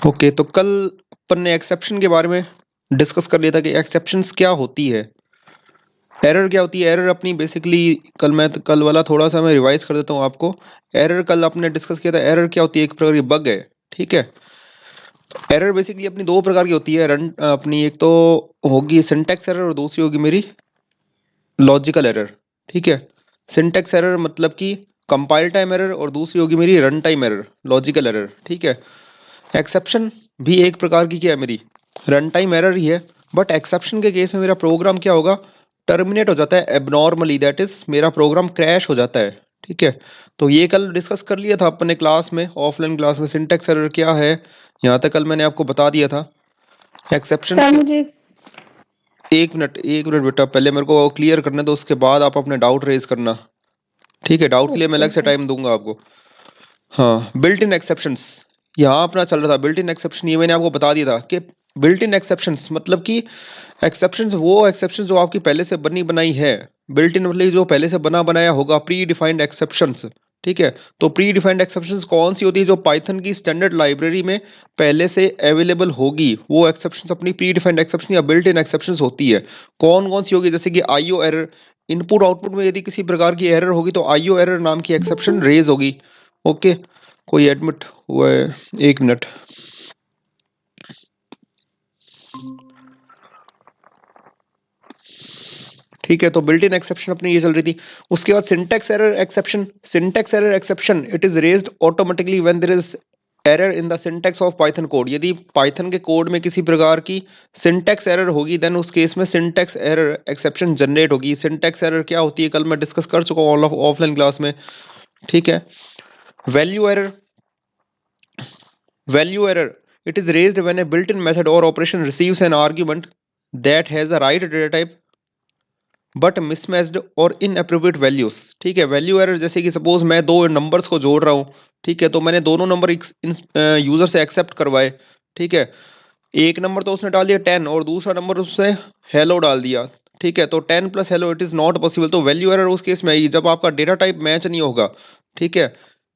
Okay, तो कल अपन ने एक्सेप्शन के बारे में डिस्कस कर लिया था कि एक्सेप्शंस क्या होती है, एरर क्या होती है। एरर अपनी बेसिकली कल वाला थोड़ा सा मैं रिवाइज कर देता हूँ आपको। एरर कल आपने डिस्कस किया था, एरर क्या होती है, एक प्रकार की बग है। ठीक है, एरर बेसिकली अपनी दो प्रकार की होती है। रन अपनी एक तो होगी सिंटैक्स एरर और दूसरी होगी मेरी लॉजिकल एरर। ठीक है, सिंटैक्स एरर मतलब कि कंपाइल टाइम एरर और दूसरी होगी मेरी run time error, logical error. ठीक है, एक्सेप्शन भी एक प्रकार की क्या है मेरी रन टाइम एरर ही है, बट एक्सेप्शन के केस में मेरा प्रोग्राम क्या होगा, टर्मिनेट हो जाता है एबनॉर्मली, दैट इज मेरा प्रोग्राम क्रैश हो जाता है। ठीक है, तो ये कल डिस्कस कर लिया था अपने क्लास में, ऑफलाइन क्लास में, सिंटैक्स एरर क्या है यहाँ तक कल मैंने आपको बता दिया था। एक्सेप्शंस सर के मुझे एक मिनट बेटा, पहले मेरे को क्लियर करने दो, उसके बाद आप अपने डाउट रेज करना। ठीक है, डाउट के लिए मैं ओके अलग से सर। टाइम दूंगा आपको। हाँ, बिल्ट इन एक्सेप्शंस यहाँ अपना चल रहा था। बिल्ट इन एक्सेप्शन ये मैंने आपको बता दिया था कि बिल्ट इन एक्सेप्शंस मतलब कि एक्सेप्शंस वो एक्सेप्शंस जो आपकी पहले से बनी बनाई है। बिल्ट इन मतलब जो पहले से बना बनाया होगा, प्री डिफाइंड एक्सेप्शंस। ठीक है, तो प्री डिफाइंड एक्सेप्शंस कौन सी होती है, जो पाइथन की स्टैंडर्ड लाइब्रेरी में पहले से अवेलेबल होगी, वो एक्सेप्शंस अपनी प्री डिफाइंड एक्सेप्शन या बिल्ट इन एक्सेप्शंस होती है। कौन कौन सी होगी, जैसे कि आईओ एरर, इनपुट आउटपुट में यदि किसी प्रकार की एरर होगी तो आईओ एरर नाम की एक्सेप्शन रेज होगी। ओके, कोई एडमिट हुआ है, एक मिनट। ठीक है, तो बिल्ट इन एक्सेप्शन अपनी ये चल रही थी। उसके बाद syntax error exception. Syntax error exception it is raised automatically when there is error in the syntax of Python code. यदि पाइथन के कोड में किसी प्रकार की सिंटैक्स एरर होगी, देन उस केस में सिंटैक्स एरर एक्सेप्शन जनरेट होगी। सिंटैक्स एरर क्या होती है कल मैं डिस्कस कर चुका हूँ ऑफलाइन क्लास में। ठीक है, value error. Value error it is raised when a built in method और operation receives an argument that has a right data type but mismatched और इनअप्रोप्रिएट वैल्यूज। ठीक है, वैल्यू एरर जैसे कि सपोज मैं दो नंबर्स को जोड़ रहा हूँ। ठीक है, तो मैंने दोनों नंबर यूजर से एक्सेप्ट करवाए। ठीक है, एक नंबर तो उसने डाल दिया 10 और दूसरा नंबर उससे हेलो डाल दिया। ठीक है, तो 10 plus hello it is not possible, तो वैल्यू एरर उस केस में आई जब आपका डेटा टाइप मैच नहीं होगा। ठीक है,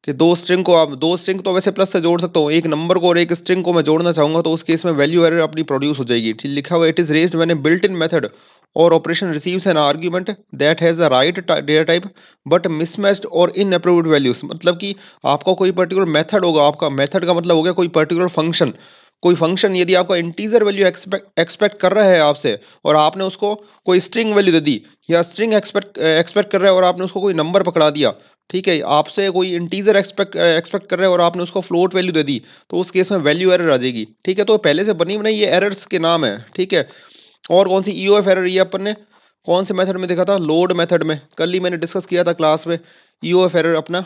कि दो स्ट्रिंग तो वैसे प्लस से जोड़ सकता हूँ, एक नंबर को और एक स्ट्रिंग को मैं जोड़ना चाहूंगा, तो उस केस में वैल्यू एरर अपनी प्रोड्यूस हो जाएगी। ठीक लिखा हुआ it is raised when a built in method और operation receives an argument that has the right data type but mismatched और इनअप्रूव्ड वैल्यूज। मतलब कि आपका कोई पर्टिकुलर मेथड होगा, आपका मेथड का मतलब हो गया कोई पर्टिकुलर फंक्शन। कोई फंक्शन यदि आपका इंटीजर वैल्यू एक्सपेक्ट कर रहा है आपसे, और आपने उसको कोई स्ट्रिंग वैल्यू दे दी, या स्ट्रिंग एक्सपेक्ट एक्सपेक्ट कर रहा है और आपने उसको कोई नंबर पकड़ा दिया। ठीक है, आपसे कोई इंटीजर एक्सपेक्ट कर रहा है और आपने उसको फ्लोट वैल्यू दे दी, तो उस केस में वैल्यू एरर आ जाएगी। ठीक है, तो पहले से बनी बनाई ये एरर्स के नाम है। ठीक है, और कौन सी ईओएफ एरर, ये अपन ने कौन से मेथड में देखा था, लोड मेथड में, कल ही मैंने डिस्कस किया था क्लास में। ईओएफ एरर अपना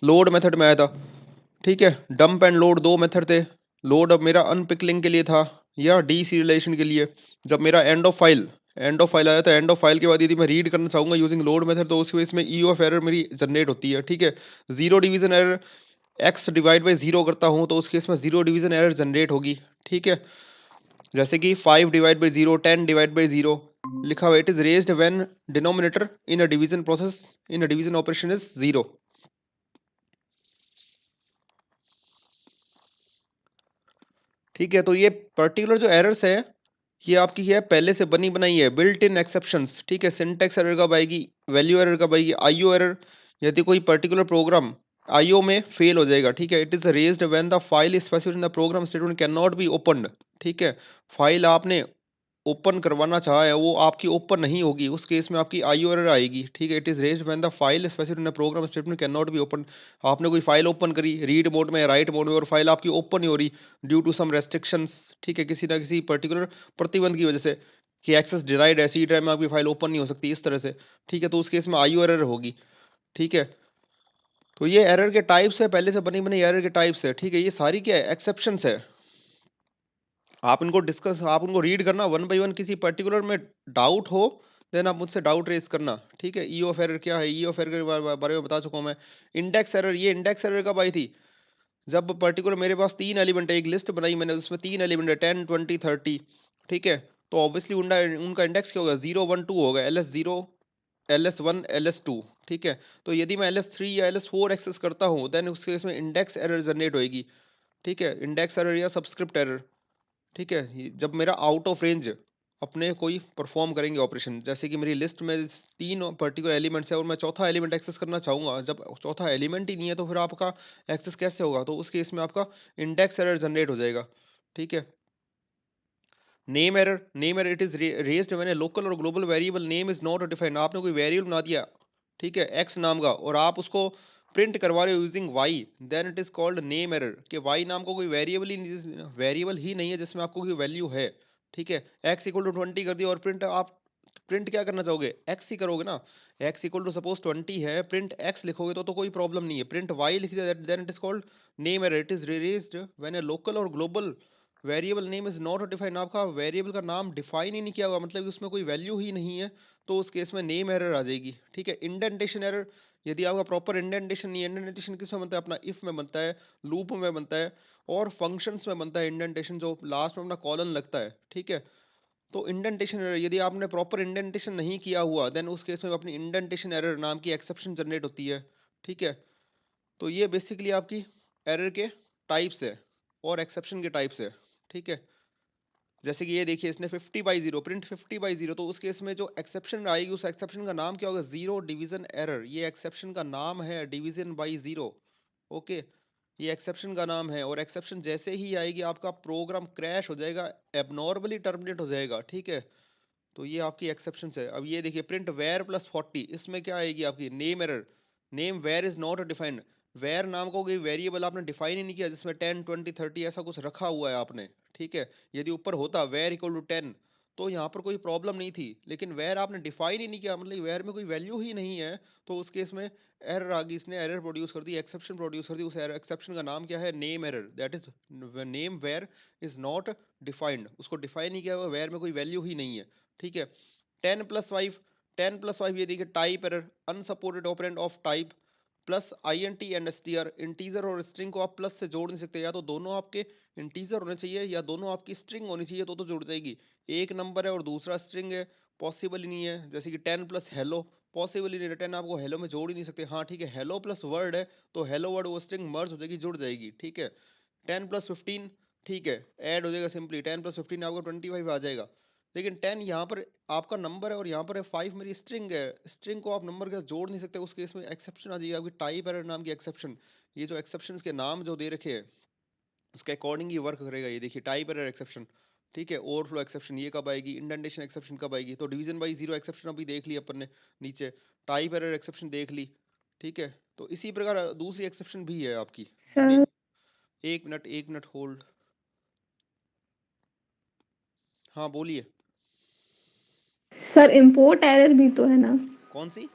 लोड मेथड में आया था। ठीक है, डंप एंड लोड दो मेथड थे। लोड अब मेरा अनपिकलिंग के लिए था या डी सीरियलाइजेशन के लिए। जब मेरा एंड ऑफ फाइल आया था, एंड ऑफ फाइल के बाद यदि मैं रीड करना चाहूंगा यूजिंग लोड मेथड, तो उसकी वजह से ई ऑफ एरर मेरी जनरेट होती है। ठीक है, zero division error, x divide by zero करता हूँ तो उस केस में जीरो डिवीजन एरर जनरेट होगी। ठीक है, जैसे कि 5 divide by zero, 10 divide by zero लिखा हुआ, it is raised when denominator in a division process in a division operation is zero. ठीक है, तो ये पर्टिकुलर जो एरर्स है ये आपकी है पहले से बनी बनाई है, बिल्ट इन एक्सेप्शंस। ठीक है, सिंटैक्स एरर कब आएगी, वैल्यू एरर कब आएगी, आईओ एरर यदि कोई पर्टिकुलर प्रोग्राम आईओ में फेल हो जाएगा। ठीक है, it is raised when the file specified in the program statement can not be opened. ठीक है, फाइल आपने ओपन करवाना चाहा है वो आपकी ओपन नहीं होगी, उस केस में आपकी आईओ एरर आएगी। ठीक है, it is raised when the file specified in the program statement can not be open. आपने कोई फाइल ओपन करी रीड मोड में या राइट मोड में, और फाइल आपकी ओपन नहीं हो रही ड्यू टू सम रेस्ट्रिक्शंस। ठीक है, किसी ना किसी पर्टिकुलर प्रतिबंध की वजह से, कि एक्सेस डिनाइड है, सी ड्राइव में आपकी फाइल ओपन नहीं हो सकती इस तरह से। ठीक है, तो उस केस में आईओ एरर होगी। ठीक है, तो ये एरर के टाइप्स है, पहले से बनी बनी एरर के टाइप्स है। ठीक है, ये सारी क्या है, एक्सेप्शंस है। आप उनको रीड करना वन बाय वन, किसी पर्टिकुलर में डाउट हो देन आप मुझसे डाउट रेज करना। ठीक है, ई ऑफ एरर क्या है, ई ऑफ एरर के बारे में बता चुका हूँ मैं। इंडेक्स एरर, ये इंडेक्स एरर कब आई थी, जब पर्टिकुलर मेरे पास तीन एलिमेंट है, एक लिस्ट बनाई मैंने उसमें तीन एलिमेंट है 10 20 30। ठीक है, तो ऑब्वियसली उनका इंडेक्स क्या होगा, 0 1 2 होगा, LS0 LS1 LS2। ठीक है, तो यदि मैं LS3 या LS4 एक्सेस करता हूँ देन उसके इसमें इंडेक्स एरर जनरेट होएगी। ठीक है, इंडेक्स एरर या सबस्क्रिप्ट एरर, ठीक है, जब मेरा आउट ऑफ रेंज अपने कोई परफॉर्म करेंगे ऑपरेशन, जैसे कि मेरी लिस्ट में तीन पर्टिकुलर एलिमेंट्स है और मैं चौथा एलिमेंट एक्सेस करना चाहूंगा, जब चौथा एलिमेंट ही नहीं है तो फिर आपका एक्सेस कैसे होगा, तो उस केस में आपका इंडेक्स एरर जनरेट हो जाएगा। ठीक है, name error it is raised when a local और global variable name is not defined. आपने कोई वेरिएबल बना दिया, ठीक है, एक्स नाम का, और आप उसको प्रिंट करवा रहे हो using Y, then it is called name error, कि वाई नाम का कोई वेरिएबल ही नहीं है जिसमें आपको कोई वैल्यू है। ठीक है, एक्स इक्वल टू 20 कर दिया और प्रिंट आप प्रिंट क्या करना चाहोगे, एक्स ही करोगे ना। एक्स इक्वल टू सपोज 20 है, प्रिंट एक्स लिखोगे तो कोई प्रॉब्लम नहीं है, प्रिंट वाई लिख दिया then it is called name error. It is raised when a local और global variable name is not defined, आपका वेरिएबल का नाम डिफाइन ही नहीं किया हुआ, मतलब कि उसमें कोई वैल्यू ही नहीं है, तो उस केस में नेम एरर आ जाएगी। ठीक है, इंडेंटेशन एरर, यदि आपका प्रॉपर इंडेंटेशन नहीं है, इंडेंटेशन किस में बनता है, अपना इफ में बनता है, लूप में बनता है और फंक्शंस में बनता है इंडेंटेशन, जो लास्ट में अपना कॉलन लगता है। ठीक है, तो इंडेंटेशन एरर, यदि आपने प्रॉपर इंडेंटेशन नहीं किया हुआ देन उस केस में अपनी इंडेंटेशन एरर नाम की एक्सेप्शन जनरेट होती है। ठीक है, तो ये बेसिकली आपकी एरर के टाइप्स है और एक्सेप्शन के टाइप्स है। ठीक है, जैसे कि ये देखिए, इसने 50/0 प्रिंट 50/0, तो उस केस में जो एक्सेप्शन आएगी उस एक्सेप्शन का नाम क्या होगा, जीरो डिवीजन एरर, ये एक्सेप्शन का नाम है, डिवीजन बाई जीरो। ओके, ये एक्सेप्शन का नाम है और एक्सेप्शन जैसे ही आएगी आपका प्रोग्राम क्रैश हो जाएगा, एबनॉर्मली टर्मिनेट हो जाएगा। ठीक है, तो ये आपकी एक्सेप्शन है। अब ये देखिए, प्रिंट वेर प्लस 40, इसमें क्या आएगी आपकी name error, name var is not defined, var नाम को कोई वेरिएबल आपने डिफाइन ही नहीं किया जिसमें 10 20 30 ऐसा कुछ रखा हुआ है आपने। ठीक है, यदि ऊपर होता वेर इक्वल टू 10 तो यहाँ पर कोई प्रॉब्लम नहीं थी, लेकिन वेर आपने डिफाइन ही नहीं किया, मतलब वेर में कोई वैल्यू ही नहीं है, तो उस केस में एरर आ गई, इसने एरर प्रोड्यूस कर दी, एक्सेप्शन प्रोड्यूस कर दी। उस एक्सेप्शन का नाम क्या है, name error, that is name var is not defined, उसको डिफाइन नहीं किया हुआ, वेर में कोई वैल्यू ही नहीं है। ठीक है, 10+5, 10+5, ये देखिए type error, unsupported operand of type plus INT and str, integer और स्ट्रिंग को आप प्लस से जोड़ नहीं सकते, या तो दोनों आपके इंटीजर होने चाहिए या दोनों आपकी स्ट्रिंग होनी चाहिए, तो जुड़ जाएगी। एक नंबर है और दूसरा स्ट्रिंग है, पॉसिबल ही नहीं है। जैसे कि 10 प्लस हेलो, पॉसिबल ही नहीं, 10 आपको हेलो में जोड़ ही नहीं सकते। हाँ ठीक है, हेलो प्लस वर्ड है तो हेलो वर्ड वो स्ट्रिंग मर्ज हो जाएगी, जुड़ जाएगी। ठीक है, 10+15, ठीक है, ऐड हो जाएगा सिंपली, 10+15 आपको 25 आ जाएगा। लेकिन 10 यहाँ पर आपका नंबर है और यहाँ पर है 5 मेरी स्ट्रिंग है, स्ट्रिंग को आप नंबर के साथ जोड़ नहीं सकते, उस केस में एक्सेप्शन आ जाएगी आपकी, टाइप एरर नाम की एक्सेप्शन। ये जो एक्सेप्शन के नाम जो दे रखे हैं उसके अकॉर्डिंग ही वर्क करेगा। ये देखिए, टाइप एरर एक्सेप्शन, ठीक है, ओवरफ्लो एक्सेप्शन ये कब आएगी, इंडेंटेशन एक्सेप्शन कब आएगी, तो डिवीजन बाई जीरो एक्सेप्शन अभी देख ली अपन ने नीचे, टाइप एरर एक्सेप्शन देख ली। ठीक है, तो इसी प्रकार दूसरी एक्सेप्शन भी है आपकी। सर। एक मिनट होल्ड। हाँ बोलिए। सर इंपोर्ट एरर भी तो है ना? कौन सी?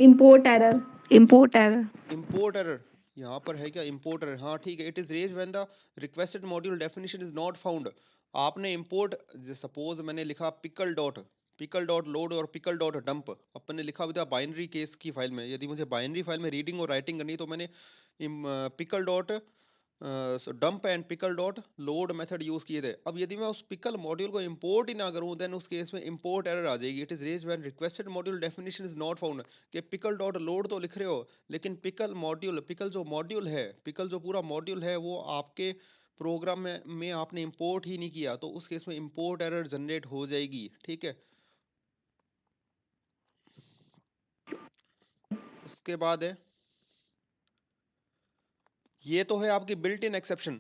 Import error. Import error. Import error, यहाँ पर है क्या इंपोर्ट एरर, हाँ ठीक है, it is raise when the requested module definition is not found. आपने इंपोर्ट, सपोज मैंने लिखा पिकल डॉट लोड और पिकल डॉट डंप, अपन ने लिखा हुआ था बाइनरी केस की फाइल में, यदि मुझे बाइनरी फाइल में रीडिंग और राइटिंग करनी है तो मैंने pickle dot dump and pickle dot load method use किए थे। अब यदि मैं उस पिकल मॉड्यूल को इंपोर्ट ही ना करूं देन उस केस में इंपोर्ट एरर आ जाएगी। It is raise when requested module definition is not found, कि पिकल डॉट लोड तो लिख रहे हो लेकिन पिकल जो मॉड्यूल है, पिकल जो पूरा मॉड्यूल है वो आपके प्रोग्राम में आपने इंपोर्ट ही नहीं किया, तो उस केस में इंपोर्ट एरर जनरेट हो जाएगी। ठीक है, उसके बाद है, ये तो है आपकी बिल्ट इन एक्सेप्शन,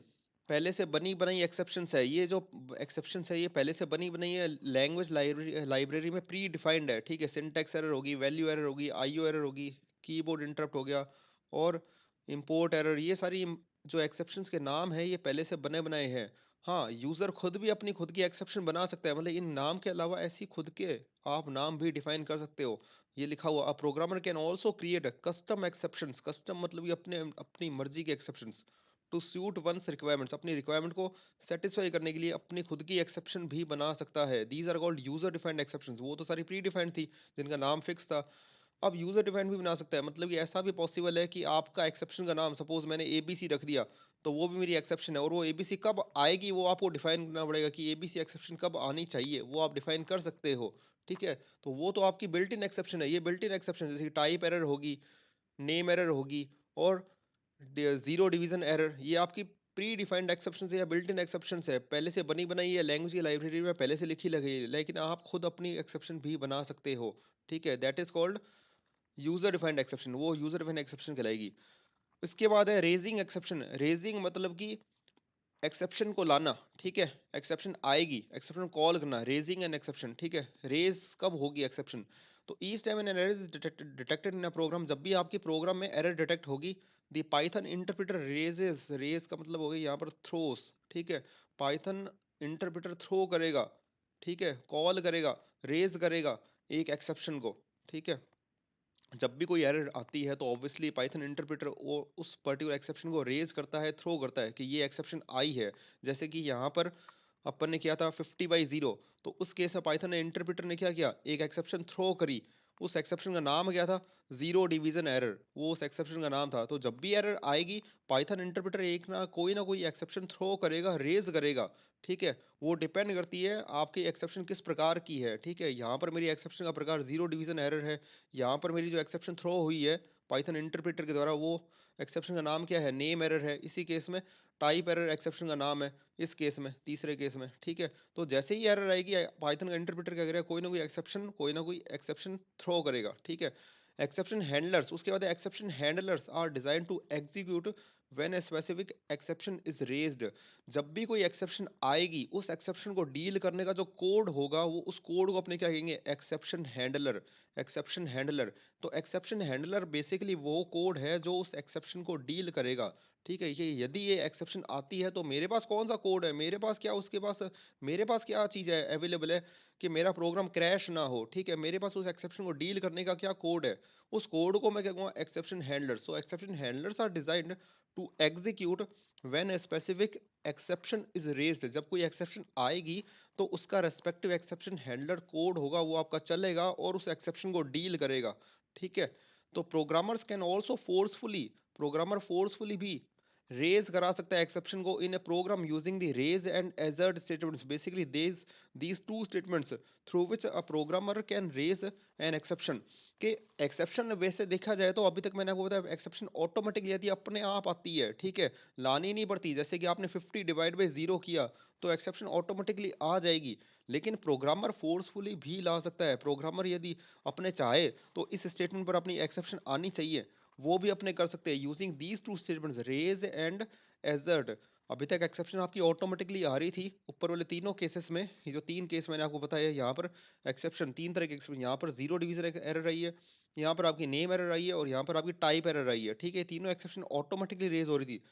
पहले से बनी बनाई एक्सेप्शंस है। ये जो एक्सेप्शंस है ये पहले से बनी बनाई है, लैंग्वेज लाइब्रेरी में प्री डिफाइंड है। ठीक है, सिंटैक्स एरर होगी, वैल्यू एरर होगी, आईओ एरर होगी, कीबोर्ड इंटरप्ट हो गया और इंपोर्ट एरर, ये सारी जो एक्सेप्शंस के नाम है ये पहले से बने बनाए हैं। हाँ, यूजर खुद भी अपनी खुद की एक्सेप्शन बना सकता है, मतलब इन नाम के अलावा ऐसी खुद के आप नाम भी डिफाइन कर सकते हो। ये लिखा हुआ, a programmer can also create custom exceptions, custom मतलब ये अपने अपनी मर्जी के exceptions, to suit one's requirements, अपनी रिक्वायरमेंट को सेटिस्फाई करने के लिए अपनी खुद की एक्सेप्शन भी बना सकता है। These are called user defined exceptions, वो तो सारी प्री डिफाइंड थी जिनका नाम फिक्स था। अब यूजर डिफाइंड भी बना सकता है, मतलब कि ऐसा भी पॉसिबल है कि आपका एक्सेप्शन का नाम सपोज मैंने एबीसी रख दिया, तो वो भी मेरी एक्सेप्शन है और वो एबीसी कब आएगी वो आपको डिफाइन करना पड़ेगा, कि एबीसी एक्सेप्शन कब आनी चाहिए वो आप डिफाइन कर सकते हो। ठीक है, तो वो तो आपकी बिल्ट इन एक्सेप्शन है। ये बिल्ट इन एक्सेप्शन जैसे कि टाइप एरर होगी, नेम एरर होगी और जीरो डिवीजन एरर, ये आपकी प्री डिफाइंड एक्सेप्शन है या बिल्ट इन एक्सेप्शन है, पहले से बनी बनाई है लैंग्वेज की लाइब्रेरी में पहले से लिखी लगी है, लेकिन आप खुद अपनी एक्सेप्शन भी बना सकते हो। ठीक है, that is called user defined exception, वो यूजर डिफाइंड एक्सेप्शन कहलाएगी। इसके बाद है रेजिंग एक्सेप्शन। रेजिंग मतलब कि एक्सेप्शन को लाना। ठीक है, एक्सेप्शन आएगी, एक्सेप्शन कॉल करना, रेजिंग एन एक्सेप्शन। ठीक है, रेज कब होगी एक्सेप्शन? तो each time an error is detected in a program, जब भी आपके प्रोग्राम में एरर डिटेक्ट होगी, the Python interpreter raises, raise का मतलब हो गया यहाँ पर थ्रोस। ठीक है, पाइथन इंटरप्रेटर थ्रो करेगा, ठीक है, कॉल करेगा, रेज करेगा एक एक्सेप्शन को। ठीक है, जब भी कोई एरर आती है तो ऑब्वियसली पाइथन इंटरप्रेटर वो उस पर्टिकुलर एक्सेप्शन को रेज करता है, थ्रो करता है कि ये एक्सेप्शन आई है। जैसे कि यहाँ पर अपन ने किया था 50/0, तो उस केस में पाइथन ने इंटरप्रेटर ने क्या किया, एक एक्सेप्शन थ्रो करी। उस एक्सेप्शन का नाम क्या था, जीरो डिवीजन एरर, वो उस एक्सेप्शन का नाम था। तो जब भी एरर आएगी पाइथन इंटरप्रेटर एक ना कोई एक्सेप्शन थ्रो करेगा, रेज करेगा। ठीक है, वो डिपेंड करती है आपकी एक्सेप्शन किस प्रकार की है। ठीक है, यहाँ पर मेरी एक्सेप्शन का प्रकार जीरो डिवीजन एरर है, यहाँ पर मेरी जो एक्सेप्शन थ्रो हुई है पाइथन इंटरप्रेटर के द्वारा वो एक्सेप्शन का नाम क्या है, नेम एरर है। इसी केस में टाइप एरर एक्सेप्शन का नाम है, इस केस में, तीसरे केस में। ठीक है, तो जैसे ही एरर आएगी पाइथन का इंटरप्रेटर क्या करेगा, कोई ना कोई एक्सेप्शन थ्रो करेगा। ठीक है, एक्सेप्शन हैंडलर्स, उसके बाद exception handlers are design to execute when a specific exception is raised. जब भी कोई एक्सेप्शन आएगी उस एक्सेप्शन को डील करने का जो कोड होगा वो उस कोड को अपने क्या कहेंगे, एक्सेप्शन हैंडलर। एक्सेप्शन हैंडलर, तो एक्सेप्शन हैंडलर बेसिकली वो कोड है जो उस एक्सेप्शन को डील करेगा। ठीक है, ये यदि ये एक्सेप्शन आती है तो मेरे पास कौन सा कोड है, मेरे पास क्या उसके पास, मेरे पास क्या चीज़ है अवेलेबल है कि मेरा प्रोग्राम क्रैश ना हो। ठीक है, मेरे पास उस एक्सेप्शन को डील करने का क्या कोड है, उस कोड को मैं क्या कहूँगा, exception handlers. So exception handlers are designed to execute when a specific exception is raised. जब कोई एक्सेप्शन आएगी तो उसका रेस्पेक्टिव एक्सेप्शन हैंडलर कोड होगा वो आपका चलेगा और उस एक्सेप्शन को डील करेगा। ठीक है, तो programmers can also forcefully, programmer forcefully भी रेज करा सकता है एक्सेप्शन को in a program using the raise and assert statements. Basically these two statements through which a programmer can raise an exception. कि एक्सेप्शन वैसे देखा जाए तो अभी तक मैंने आपको बताया एक्सेप्शन ऑटोमेटिकली यदि अपने आप आती है। ठीक है, लानी नहीं पड़ती, जैसे कि आपने 50/0 किया तो एक्सेप्शन ऑटोमेटिकली आ जाएगी। लेकिन प्रोग्रामर फोर्सफुली भी ला सकता है, प्रोग्रामर यदि अपने चाहे तो इस स्टेटमेंट पर अपनी एक्सेप्शन आनी चाहिए, वो भी अपने कर सकते हैं using these two statements raise and assert. अभी तक एक्सेप्शन आपकी ऑटोमेटिकली आ रही थी ऊपर वाले तीनों केसेस में, ये जो तीन केस मैंने आपको बताया यहाँ पर एक्सेप्शन, तीन तरह के एक्सेप्शन, यहाँ पर जीरो डिवीजन एरर आई है, यहाँ पर आपकी नेम एरर आई है और यहाँ पर आपकी टाइप एरर आई है। ठीक है, तीनों एक्सेप्शन ऑटोमेटिकली रेज हो रही थी,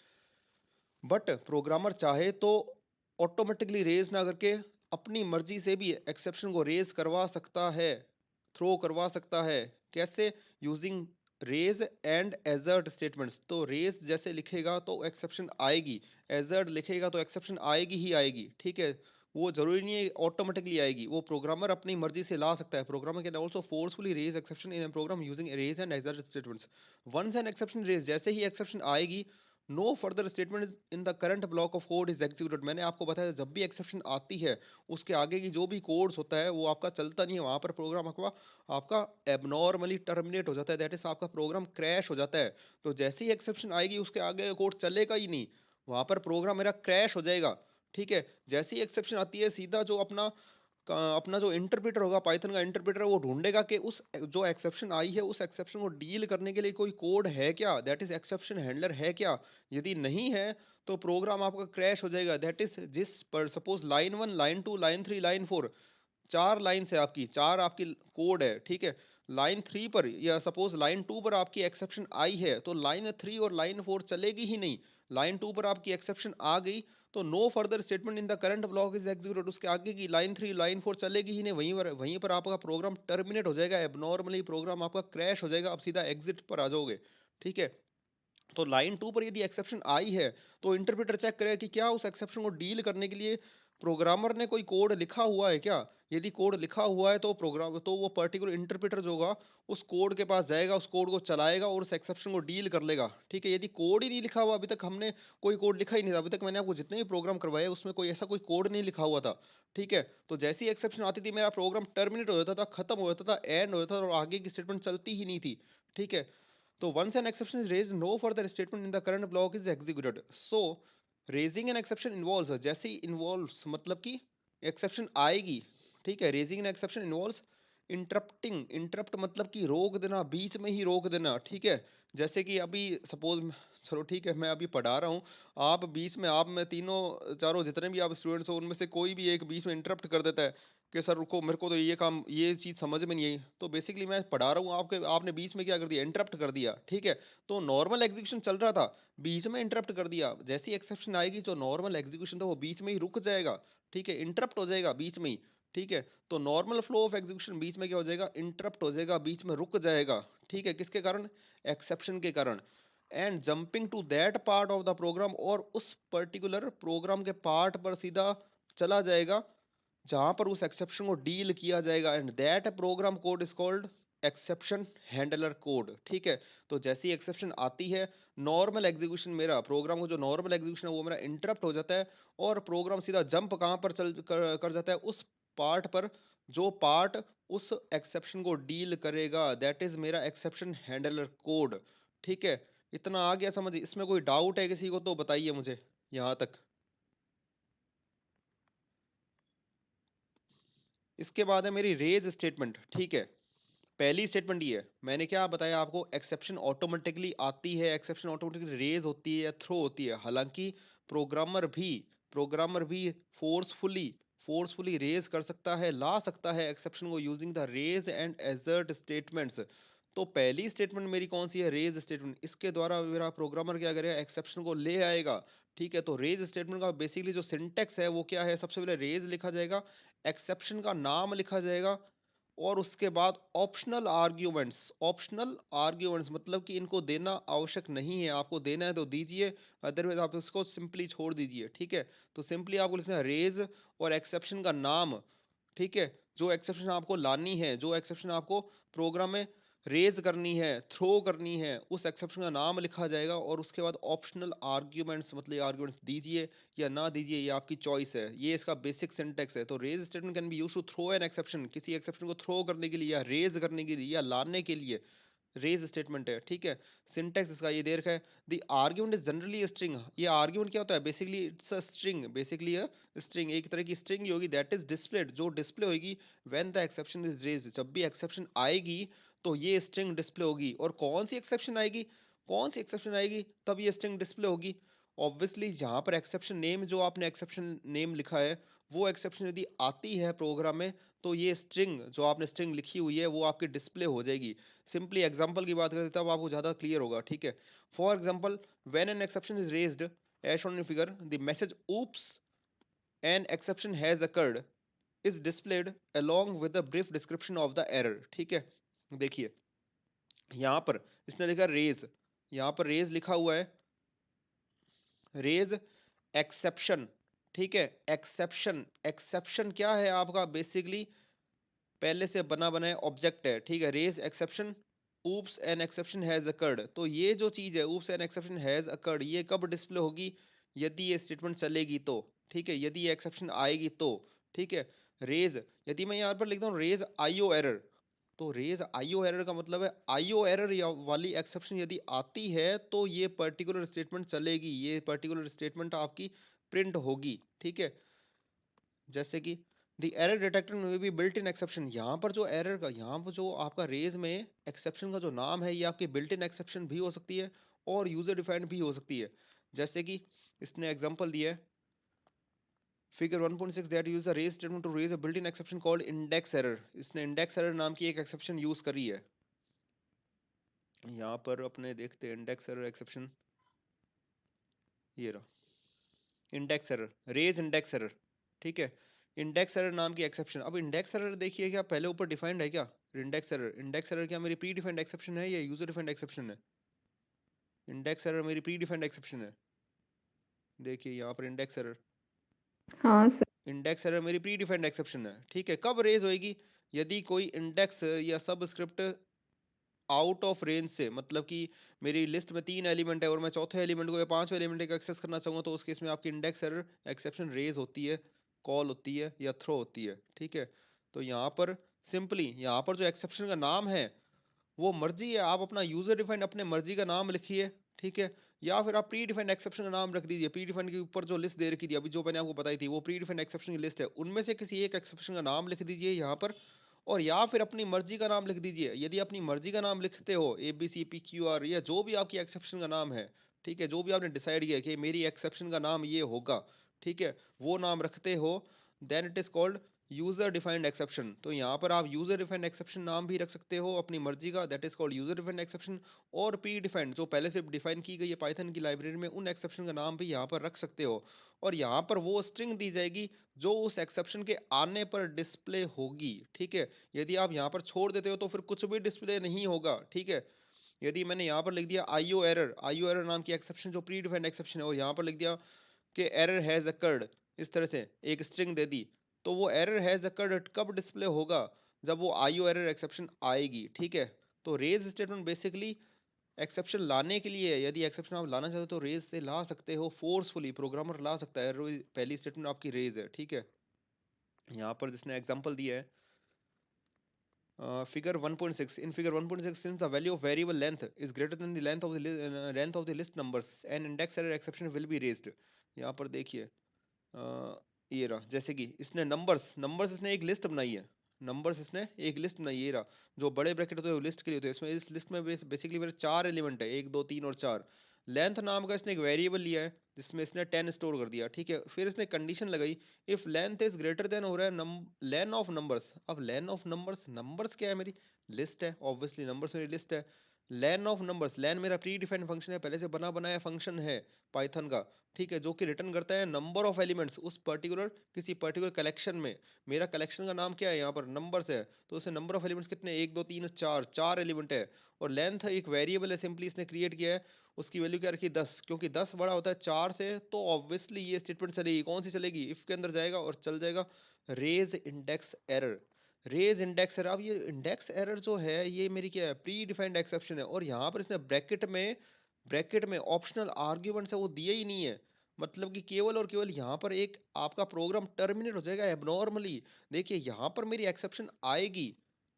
बट प्रोग्रामर चाहे तो ऑटोमेटिकली रेज ना करके अपनी मर्जी से भी एक्सेप्शन को रेज करवा सकता है, थ्रो करवा सकता है। कैसे, using raise and assert statements. तो रेज जैसे लिखेगा तो एक्सेप्शन आएगी, एजर्ट लिखेगा तो एक्सेप्शन आएगी ही आएगी। ठीक है, वो जरूरी नहीं है ऑटोमेटिकली आएगी, वो प्रोग्रामर अपनी मर्जी से ला सकता है। Programmer can also forcefully raise exception in program using raise and assert statements. Once an exception raise, जैसे ही एक्सेप्शन आएगी, no further statement in the current block of code is executed. मैंने आपको बताया जब भी एक्सेप्शन आती है उसके आगे की जो भी कोड्स होता है वो आपका चलता नहीं है, वहां पर प्रोग्राम आपका आपका एबनॉर्मली टर्मिनेट हो जाता है, दैट इज आपका प्रोग्राम क्रैश हो जाता है। तो जैसे ही एक्सेप्शन आएगी उसके आगे कोड चलेगा ही नहीं, वहां पर प्रोग्राम मेरा क्रैश हो जाएगा। ठीक है, जैसे ही एक्सेप्शन आती है सीधा जो अपना जो इंटरप्रेटर होगा, पाइथन का इंटरप्रेटर, वो ढूंढेगा कि उस जो एक्सेप्शन आई है उस एक्सेप्शन को डील करने के लिए कोई कोड है क्या, दैट इज एक्सेप्शन हैंडलर है क्या। यदि नहीं है तो प्रोग्राम आपका क्रैश हो जाएगा। दैट इज जिस पर suppose line 1, line 2, line 3, line 4, चार लाइन्स है आपकी, चार आपकी कोड है। ठीक है, लाइन 3 पर या सपोज लाइन 2 पर आपकी एक्सेप्शन आई है तो लाइन 3 और लाइन 4 चलेगी ही नहीं। लाइन 2 पर आपकी एक्सेप्शन आ गई तो no further statement in the current block is executed, उसके आगे की लाइन 3 लाइन 4 चलेगी ही नहीं, वहीं पर आपका प्रोग्राम टर्मिनेट हो जाएगा, एबनॉर्मली प्रोग्राम आपका क्रैश हो जाएगा, आप सीधा एग्जिट पर आ जाओगे। ठीक है, तो लाइन 2 पर यदि एक्सेप्शन आई है तो इंटरप्रेटर चेक करेगा कि क्या उस एक्सेप्शन को डील करने के लिए प्रोग्रामर ने कोई कोड लिखा हुआ है क्या। यदि कोड लिखा हुआ है तो प्रोग्राम तो वो पर्टिकुलर इंटरप्रेटर जो होगा उस कोड के पास जाएगा, उस कोड को चलाएगा और उस एक्सेप्शन को डील कर लेगा। ठीक है, यदि कोड ही नहीं लिखा हुआ, अभी तक हमने कोई कोड लिखा ही नहीं था, अभी तक मैंने आपको जितने भी प्रोग्राम करवाए उसमें कोई ऐसा कोई कोड नहीं लिखा हुआ था। ठीक है, तो जैसी एक्सेप्शन आती थी मेरा प्रोग्राम टर्मिनेट हो जाता था, खत्म हो जाता था, एंड हो जाता था और आगे की स्टेटमेंट चलती ही नहीं थी। ठीक है, तो once an exception is raised, no further statement in the current block is executed. So raising an exception involves, जैसे ही इन्वॉल्व्स मतलब कि एक्सेप्शन आएगी, ठीक है, raising an exception involves interrupting, interrupt मतलब कि रोक देना, बीच में ही रोक देना, ठीक है। जैसे कि अभी सपोज, चलो ठीक है, मैं अभी पढ़ा रहा हूँ, आप बीच में, आप में तीनों चारों जितने भी आप स्टूडेंट्स हो उनमें से कोई भी एक बीच में इंटरप्ट कर देता है कि सर रुको, मेरे को तो ये काम, ये चीज़ समझ में नहीं आई, तो बेसिकली मैं पढ़ा रहा हूँ, आपके आपने बीच में क्या कर दिया, इंटरप्ट कर दिया, ठीक है। तो नॉर्मल एग्जीक्यूशन चल रहा था, बीच में इंटरप्ट कर दिया, जैसी एक्सेप्शन आएगी जो नॉर्मल एग्जीक्यूशन था वो बीच में ही रुक जाएगा, ठीक है, इंटरप्ट हो जाएगा बीच में ही, ठीक है। तो नॉर्मल फ्लो ऑफ एग्जीक्यूशन बीच में क्या हो जाएगा, इंटरप्ट हो जाएगा, बीच में रुक जाएगा, ठीक है, किसके कारण, एक्सेप्शन के कारण। And jumping to that part of the program, और उस पर्टिकुलर प्रोग्राम के पार्ट पर सीधा चला जाएगा जहां पर उस एक्सेप्शन को डील किया जाएगा, and that program code is called exception handler code, ठीक है। तो जैसी एक्सेप्शन आती है, नॉर्मल एग्जीक्यूशन, मेरा प्रोग्राम को जो नॉर्मल एग्जीक्यूशन है वो मेरा इंटरप्ट हो जाता है, और प्रोग्राम सीधा जंप कहां पर कर जाता है, उस पार्ट पर जो पार्ट उस एक्सेप्शन को डील करेगा, दैट इज मेरा एक्सेप्शन हैंडलर कोड, ठीक है। इतना आ गया समझ, इसमें कोई डाउट है किसी को तो बताइए मुझे यहां तक। इसके बाद है मेरी रेज स्टेटमेंट, ठीक है। पहली स्टेटमेंट ये है, मैंने क्या बताया आपको, एक्सेप्शन ऑटोमेटिकली आती है, एक्सेप्शन ऑटोमेटिकली रेज होती है या थ्रो होती है, हालांकि प्रोग्रामर भी प्रोग्रामर भी फोर्सफुली फोर्सफुली रेज कर सकता है, ला सकता है एक्सेप्शन को using the raise and assert statements. तो पहली स्टेटमेंट मेरी कौन सी है, रेज स्टेटमेंट, इसके द्वारा मेरा प्रोग्रामर क्या करेगा, एक्सेप्शन को ले आएगा, ठीक है। तो रेज स्टेटमेंट का बेसिकली जो सिंटेक्स है वो क्या है, सबसे पहले रेज लिखा जाएगा, एक्सेप्शन का नाम लिखा जाएगा, और उसके बाद ऑप्शनल आर्ग्यूमेंट्स मतलब कि इनको देना आवश्यक नहीं है, आपको देना है तो दीजिए, अदरवाइज आप इसको सिंपली छोड़ दीजिए, ठीक है। तो सिंपली आपको लिखना है रेज और एक्सेप्शन का नाम, ठीक है, जो एक्सेप्शन आपको लानी है, जो एक्सेप्शन आपको प्रोग्राम में रेज करनी है, थ्रो करनी है, उस एक्सेप्शन का नाम लिखा जाएगा, और उसके बाद ऑप्शनल आर्ग्यूमेंट्स मतलब आर्ग्यूमेंट्स दीजिए या ना दीजिए, ये आपकी चॉइस है, ये इसका बेसिक सिंटेक्स है। तो raise statement can be use to throw an exception, किसी एक्सेप्शन को थ्रो करने के लिए या रेज करने के लिए या लाने के लिए रेज स्टेटमेंट है, ठीक है। सिंटेक्स इसका ये दे रखा है, the argument is generally string, ये आर्ग्यूमेंट क्या होता है, basically it's a string, basically a string, एक तरह की स्ट्रिंग ही होगी, दैट इज डिस्प्लेड, जो डिस्प्ले होगी when the exception is raised, जब भी एक्सेप्शन आएगी तो ये स्ट्रिंग डिस्प्ले होगी। और कौन सी एक्सेप्शन आएगी, कौन सी एक्सेप्शन आएगी तब ये स्ट्रिंग डिस्प्ले होगी, ऑब्वियसली जहां पर एक्सेप्शन नेम, जो आपने एक्सेप्शन नेम लिखा है वो एक्सेप्शन यदि आती है प्रोग्राम में, तो ये स्ट्रिंग जो आपने स्ट्रिंग लिखी हुई है वो आपकी डिस्प्ले हो जाएगी। सिंपली एग्जांपल की बात करें तब आपको ज़्यादा क्लियर होगा, ठीक है। For example, when an exception is raised as shown in figure, the message oops an exception has occurred is displayed along with the brief description of the error, ठीक है। देखिए यहाँ पर इसने लिखा रेज, यहाँ पर रेज लिखा हुआ है, रेज एक्सेप्शन, ठीक है। एक्सेप्शन, एक्सेप्शन क्या है आपका, बेसिकली पहले से बना बनाया ऑब्जेक्ट है, ठीक है। Raise exception, oops an exception has occurred, तो ये जो चीज है oops an exception has occurred, ये कब डिस्प्ले होगी, यदि ये स्टेटमेंट चलेगी तो, ठीक है, यदि ये एक्सेप्शन आएगी तो, ठीक है। रेज, यदि मैं यहाँ पर लिखता हूँ रेज आईओ एरर, तो रेज आईओ एरर का मतलब है आईओ एरर वाली एक्सेप्शन यदि आती है तो ये पर्टिकुलर स्टेटमेंट चलेगी, ये पर्टिकुलर स्टेटमेंट आपकी प्रिंट होगी, ठीक है। जैसे कि द एरर डिटेक्टर में भी बिल्ट इन एक्सेप्शन, यहाँ पर जो एरर का, यहाँ पर जो आपका रेज में एक्सेप्शन का जो नाम है ये आपकी बिल्ट इन एक्सेप्शन भी हो सकती है और यूजर डिफाइंड भी हो सकती है। जैसे कि इसने एग्जांपल दिया है, figure 1.6 that use the raise statement to raise a built in exception called index error, इसने इंडेक्स एरर नाम की एक एक्सेप्शन यूज करी है। यहाँ पर अपने देखते हैं इंडेक्स एरर एक्सेप्शन, ये रहा index error, raise index error, ठीक है। इंडेक्स एरर नाम की एक्सेप्शन, अब इंडेक्स एरर देखिए क्या पहले ऊपर डिफाइंड है क्या, इंडेक्स एरर, इंडेक्स एरर क्या मेरी प्री डिफाइंड एक्सेप्शन है या यूजर डिफाइंड एक्सेप्शन है, इंडेक्स एरर मेरी प्री डिफाइंड एक्सेप्शन है। देखिए यहाँ पर इंडेक्स एरर, हाँ सर। इंडेक्स एरर मेरी प्री डिफाइंड एक्सेप्शन है, ठीक है। कब रेज होएगी, यदि कोई इंडेक्स या सब स्क्रिप्ट आउट ऑफ रेंज से, मतलब कि मेरी लिस्ट में 3 एलिमेंट है और मैं चौथे एलिमेंट को या पांचवें एलिमेंट को एक्सेस करना चाहूंगा, तो उस केस में आपकी इंडेक्स एरर एक्सेप्शन रेज होती है, कॉल होती है या थ्रो होती है, ठीक है। तो यहाँ पर सिंपली यहाँ पर जो एक्सेप्शन का नाम है वो मर्जी है, आप अपना यूजर डिफाइंड अपने मर्जी का नाम लिखिए, ठीक है। या फिर आप प्री डिफाइंड एक्सेप्शन का नाम रख दीजिए। प्री डिफाइंड के ऊपर जो लिस्ट दे रखी थी अभी जो मैंने आपको बताई थी वो प्री डिफाइंड एक्सेप्शन की लिस्ट है, उनमें से किसी एक एक्सेप्शन का नाम लिख दीजिए यहाँ पर, और या फिर अपनी मर्जी का नाम लिख दीजिए। यदि अपनी मर्जी का नाम लिखते हो ABCPQR या जो भी आपकी एक्सेप्शन का नाम है, ठीक है, जो भी आपने डिसाइड किया कि मेरी एक्सेप्शन का नाम ये होगा, ठीक है, वो नाम रखते हो, then it is called user defined exception. तो यहाँ पर आप यूजर डिफाइंड एक्सेप्शन नाम भी रख सकते हो अपनी मर्जी का, that is called user defined exception. और प्री डिफाइंड जो पहले से डिफाइन की गई है पाइथन की लाइब्रेरी में, उन एक्सेप्शन का नाम भी यहाँ पर रख सकते हो, और यहाँ पर वो स्ट्रिंग दी जाएगी जो उस एक्सेप्शन के आने पर डिस्प्ले होगी, ठीक है। यदि आप यहाँ पर छोड़ देते हो तो फिर कुछ भी डिस्प्ले नहीं होगा, ठीक है। यदि मैंने यहाँ पर लिख दिया आईओ एरर नाम की एक्सेप्शन जो प्री डिफाइंड एक्सेप्शन है, और यहाँ पर लिख दिया कि एरर हैज अकर्ड, इस तरह से एक स्ट्रिंग दे दी, तो वो एरर हैज अकर्ड कब डिस्प्ले होगा, जब वो आईओ एरर एक्सेप्शन आएगी, ठीक है। तो रेज स्टेटमेंट बेसिकली एक्सेप्शन लाने के लिए है। यदि एक्सेप्शन आप लाना चाहते हो तो रेज से ला सकते हो, फोर्सफुली प्रोग्रामर ला सकता है। पहली स्टेटमेंट आपकी रेज है, ठीक है। यहाँ पर जिसने एग्जांपल दिया है figure 1.6, in figure 1.6 since the value of variable length is greater than the length of the length of the list numbers an index error exception will be raised। यहाँ पर देखिए ये रहा, जैसे कि इसने नंबर्स नंबर्स इसने एक लिस्ट बनाई है, नंबर्स इसने एक लिस्ट बनाई है, ये रहा जो बड़े ब्रैकेट होते हैं वो लिस्ट के लिए होते हैं। इसमें इस लिस्ट में बेसिकली मेरे 4 एलिमेंट है, 1 2 3 और 4। लेंथ नाम का इसने एक वेरिएबल लिया है जिसमें इसने 10 स्टोर कर दिया, ठीक है। फिर इसने कंडीशन लगाई if length is greater than हो रहा है लेन ऑफ नंबर्स। अब लेन ऑफ नंबर्स, नंबर्स क्या है, मेरी लिस्ट है, ऑब्वियसली नंबर्स मेरी लिस्ट है। लेन ऑफ नंबर्स, लेन मेरा प्री डिफाइंड फंक्शन है, पहले से बना बनाया फंक्शन है पाइथन का, ठीक है, जो कि रिटर्न करता है नंबर ऑफ एलिमेंट्स उस पर्टिकुलर किसी पर्टिकुलर कलेक्शन में। मेरा कलेक्शन का नाम क्या है, यहाँ पर नंबर्स है, तो उसे नंबर ऑफ एलिमेंट्स कितने, 1 2 3 4, 4 एलिमेंट है। और लेंथ एक वेरिएबल है, सिंपली इसने क्रिएट किया है, उसकी वैल्यू क्या रखी, 10, क्योंकि 10 बड़ा होता है 4 से, तो ऑब्वियसली ये स्टेटमेंट चलेगी, कौन सी चलेगी, इफ के अंदर जाएगा और चल जाएगा raise index error. Raise index error, अब ये इंडेक्स एरर जो है ये मेरी क्या है, प्री डिफाइंड एक्सेप्शन है, और यहाँ पर इसने ब्रैकेट में ऑप्शनल आर्ग्यूमेंट्स है वो दिए ही नहीं है। मतलब कि केवल और केवल यहाँ पर एक आपका प्रोग्राम टर्मिनेट हो जाएगा एबनॉर्मली। देखिए यहाँ पर मेरी एक्सेप्शन आएगी,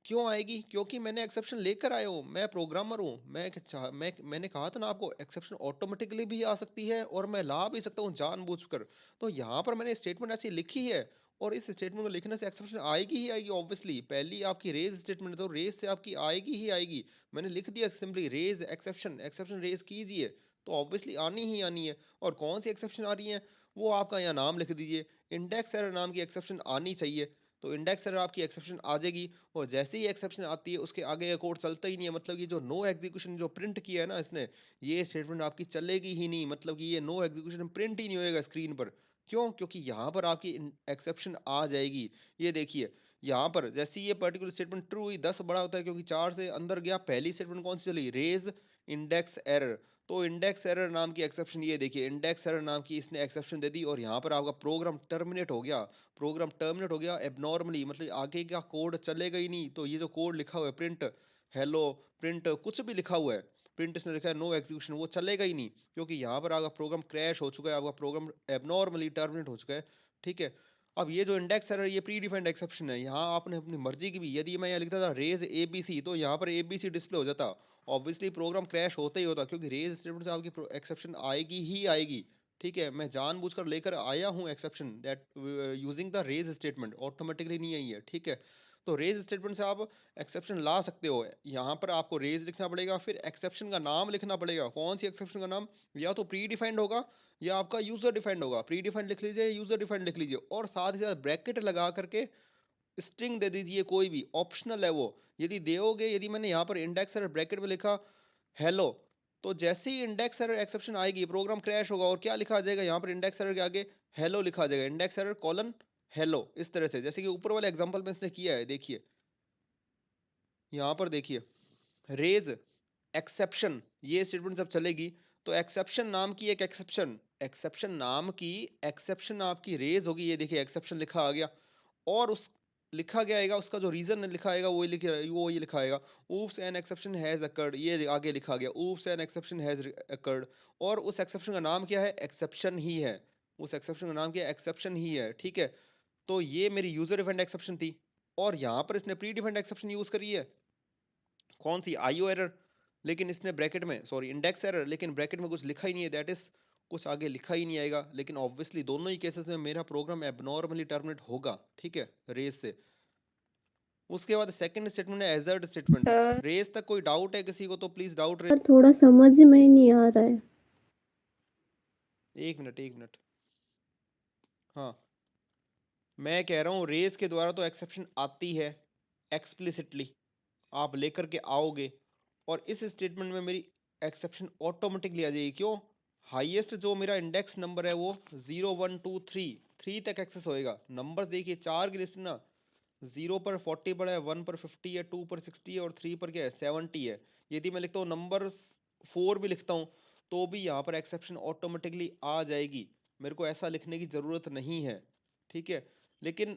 क्यों आएगी, क्योंकि मैंने एक्सेप्शन लेकर आया हूँ, मैं प्रोग्रामर हूँ, मैंने कहा था ना आपको एक्सेप्शन ऑटोमेटिकली भी आ सकती है और मैं ला भी सकता हूँ जानबूझकर। तो यहाँ पर मैंने स्टेटमेंट ऐसी लिखी है, और इस स्टेटमेंट को लिखने से एक्सेप्शन आएगी ही आएगी ऑब्वियसली। पहली आपकी रेज स्टेटमेंट, तो रेज से आपकी आएगी ही आएगी। मैंने लिख दिया simply raise exception, exception raise कीजिए, तो ऑब्वियसली आनी ही आनी है। और कौन सी एक्सेप्शन आ रही है वो आपका यहाँ नाम लिख दीजिए, इंडेक्स एरर नाम की एक्सेप्शन आनी चाहिए। तो इंडेक्स एरर आपकी एक्सेप्शन आ जाएगी, और जैसे ही एक्सेप्शन आती है उसके आगे का कोड चलता ही नहीं है। मतलब ये जो नो एग्जीक्यूशन जो प्रिंट किया है ना इसने, ये स्टेटमेंट आपकी चलेगी ही नहीं, मतलब कि ये नो एग्जीक्यूशन प्रिंट ही नहीं होएगा स्क्रीन पर। क्यों, क्योंकि यहाँ पर आपकी एक्सेप्शन आ जाएगी। ये देखिए यहाँ पर जैसे ही ये पर्टिकुलर स्टेटमेंट ट्रू हुई, 10 बड़ा होता है क्योंकि 4 से अंदर गया, पहली स्टेटमेंट कौन सी चली, रेज इंडेक्स एरर। तो इंडेक्स एरर नाम की एक्सेप्शन, ये देखिए इंडेक्स एरर नाम की इसने एक्सेप्शन दे दी, और यहाँ पर आपका प्रोग्राम टर्मिनेट हो गया। प्रोग्राम टर्मिनेट हो गया एबनॉर्मली, मतलब आगे का कोड चलेगा ही नहीं। तो ये जो कोड लिखा हुआ है प्रिंट हेलो, प्रिंट कुछ भी लिखा हुआ है, प्रिंट इसने लिखा है नो एग्जीक्यूशन, वो चलेगा ही नहीं, क्योंकि यहाँ पर आपका प्रोग्राम क्रैश हो चुका है, आपका प्रोग्राम एबनॉर्मली टर्मिनेट हो चुका है, ठीक है। अब ये जो इंडेक्स एरर ये प्री डिफाइंड एक्सेप्शन है, यहाँ आपने अपनी मर्जी की भी, यदि मैं यहाँ लिखता था रेज ABC तो यहाँ पर ABC डिस्प्ले हो जाता, ऑब्वियसली प्रोग्राम क्रैश होता ही होता, क्योंकि रेज स्टेटमेंट से आपकी एक्सेप्शन आएगी ही आएगी, ठीक है। मैं जानबूझकर लेकर आया हूँ exception that using the raise statement, automatically नहीं आई है, ठीक है। तो रेज स्टेटमेंट से आप एक्सेप्शन ला सकते हो। यहाँ पर आपको रेज लिखना पड़ेगा, फिर एक्सेप्शन का नाम लिखना पड़ेगा, कौन सी एक्सेप्शन का नाम, या तो प्री डिफाइंड होगा या आपका यूजर डिफाइंड होगा। प्री डिफाइंड लिख लीजिए, यूजर डिफाइंड लिख लीजिए, और साथ ही साथ ब्रैकेट लगा करके स्ट्रिंग दे दीजिए, कोई भी ऑप्शनल है वो। यदि दोगे, यदि मैंने यहाँ पर इंडेक्स एरर ब्रैकेट में लिखा हेलो, तो जैसे ही इंडेक्स एरर एक्सेप्शन आएगी प्रोग्राम क्रैश होगा, और क्या लिखा आ जाएगा यहाँ पर इंडेक्स एरर के आगे, हेलो लिखा आ जाएगा, इंडेक्स एरर कॉलन हेलो, इस तरह से, जैसे कि ऊपर वाले एग्जांपल में इसने किया है। देखिए यहाँ पर देखिए रेज एक्सेप्शन, ये स्टेटमेंट जब चलेगी तो एक्सेप्शन नाम की एक एक्सेप्शन नाम की एक्सेप्शन आपकी रेज होगी। ये देखिए एक्सेप्शन लिखा आ गया, और उस लिखा गया आएगा, उसका जो रीजन लिखा आएगा वो ये लिखा आएगा, oops an exception has occurred, ये आगे लिखा गया oops an exception has occurred. और उस एक्सेप्शन का नाम क्या है, एक्सेप्शन ही है, उस एक्सेप्शन का नाम क्या है, एक्सेप्शन ही है, ठीक है। तो ये मेरी यूजर डिफाइंड एक्सेप्शन थी, और यहाँ पर इसने प्री डिफाइंड एक्सेप्शन यूज करी है, कौन सी, आईओ एरर। लेकिन इसने ब्रैकेट में, सॉरी इंडेक्स एरर, लेकिन ब्रैकेट में कुछ लिखा ही नहीं है, दैट इज कुछ आगे लिखा ही नहीं आएगा। लेकिन ऑब्वियसली दोनों ही केसेस में मेरा प्रोग्राम एबनॉर्मली टर्मिनेट होगा, ठीक है, रेज से। उसके बाद सेकंड स्टेटमेंट है एजर्ट स्टेटमेंट। सर रेज तक कोई डाउट है किसी को तो प्लीज डाउट रेज। सर थोड़ा समझ में नहीं आ रहा है। एक मिनट एक मिनट। हाँ, मैं कह रहा हूँ रेज के द्वारा तो एक्सेप्शन आती है एक्सप्लिसिटली, आप लेकर के आओगे, और इस स्टेटमेंट में मेरी एक्सेप्शन ऑटोमेटिकली आ जाएगी। क्यों? हाईएस्ट जो मेरा इंडेक्स नंबर है वो 0 1 2 3 3 तक एक्सेस होएगा। नंबर्स देखिए, 4 की लिस्ट ना, 0 पर 40 पर है, 1 पर 50 है, 2 पर 60 है, और 3 पर क्या है 70 है। यदि मैं लिखता हूँ नंबर 4 भी लिखता हूँ तो भी यहाँ पर एक्सेप्शन ऑटोमेटिकली आ जाएगी, मेरे को ऐसा लिखने की ज़रूरत नहीं है, ठीक है। लेकिन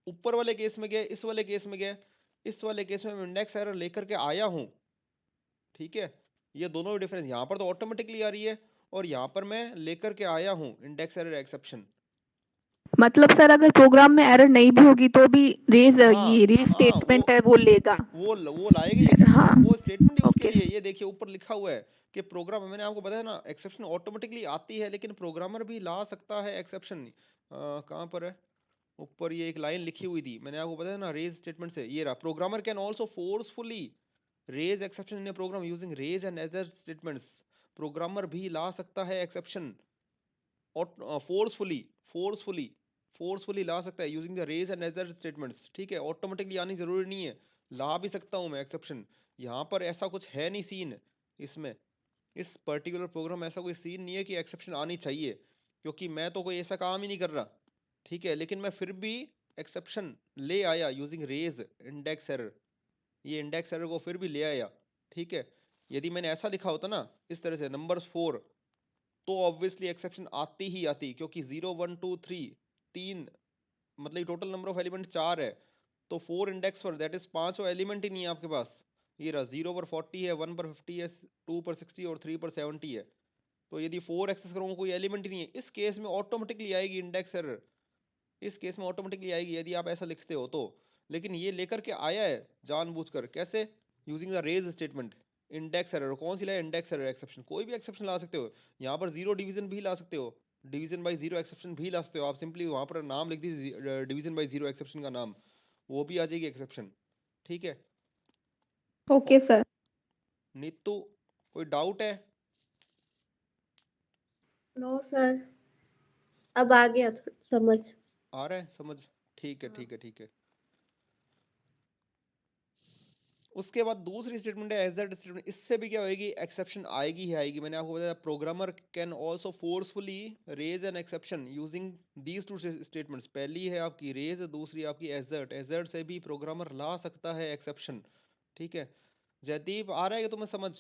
ऊपर वाले केस में क्या है, इस वाले केस में क्या है, इस वाले केस में मैं इंडेक्स एरर लेकर के आया हूँ, ठीक है। ये दोनों डिफरेंस, यहाँ पर तो ऑटोमेटिकली आ रही है और यहाँ पर मैं लेकर के आया हूँ इंडेक्स एरर एक्सेप्शन। मतलब सर अगर प्रोग्राम में एरर नहीं भी होगी तो भी रेज हाँ ये रेज हाँ, स्टेटमेंट है वो लेगा। वो लाएगा ही एक्सेप्शन, हाँ वो स्टेटमेंट ही उसके ओके लिए। ये देखिए ऊपर लिखा हुआ है कि प्रोग्राम, मैंने आपको बताया ना एक्सेप्शन ऑटोमेटिकली आती है, लेकिन प्रोग्रामर भी ला सकता है एक्सेप्शन। कहाँ पर है? ऊपर ये एक लाइन लिखी हुई थी, मैंने आपको बताया ना रेज स्टेटमेंट से, ये रहा, programmer can also forcefully raise exception in a program using raise and other statements. Programmer भी ला सकता है एक्सेप्शन फोर्सफुली, फोर्सफुली फोर्सफुली ला सकता है using the raise and other statements, ठीक है। ऑटोमेटिकली आनी जरूरी नहीं है, ला भी सकता हूं मैं एक्सेप्शन। यहाँ पर ऐसा कुछ है नहीं सीन इसमें, इस पर्टिकुलर प्रोग्राम में ऐसा कोई सीन नहीं है कि एक्सेप्शन आनी चाहिए, क्योंकि मैं तो कोई ऐसा काम ही नहीं कर रहा, ठीक है। लेकिन मैं फिर भी एक्सेप्शन ले आया यूजिंग रेज इंडेक्स एरर, ये इंडेक्स एरर को फिर भी ले आया, ठीक है। यदि मैंने ऐसा लिखा होता ना इस तरह से नंबर 4, तो ऑब्वियसली एक्सेप्शन आती ही आती, क्योंकि 0 1 2 3 तीन, मतलब टोटल नंबर ऑफ एलिमेंट 4 है, तो 4 इंडेक्स पर, दैट इज 5 एलिमेंट ही नहीं है आपके पास। ये रहा, 0 पर 40 है, 1 पर 50 है, 2 पर 60 और 3 पर 70 है। तो यदि 4 एक्सेस करूंगा कोई एलिमेंट ही नहीं है, इस केस में ऑटोमेटिकली आएगी इंडेक्स एरर, इस केस में ऑटोमेटिकली आएगी यदि आप ऐसा लिखते हो तो। लेकिन ये लेकर के आया है जानबूझकर, कैसे? Using the raise statement, index error. कौन सी लाए? इंडेक्स एरर एक्सेप्शन, कोई भी एक्सेप्शन ला सकते हो, यहाँ पर जीरो डिवीजन भी ला सकते हो, डिवीजन बाय जीरो एक्सेप्शन भी ला सकते हो। आप सिंपली वहां पर नाम लिख दीजिए डिवीजन बाय जीरो एक्सेप्शन का नाम, वो भी आ जाएगी एक्सेप्शन, ठीक है। Okay sir. नीतू, कोई डाउट है? नो सर अब आ गया समझ। आ रहा है समझ? ठीक है हाँ ठीक है ठीक है। उसके बाद दूसरी स्टेटमेंट है एग्जैक्ट स्टेटमेंट। इससे भी क्या होगी, एक्सेप्शन आएगी ही आएगी। मैंने आपको बताया programmer can also forcefully raise an exception using these two statements. पहली है आपकी रेज, दूसरी आपकी एग्जर्ट। एग्जर्ट से भी प्रोग्रामर ला सकता है एक्सेप्शन, ठीक है। जयदीप, आ रहा है तुम्हें समझ?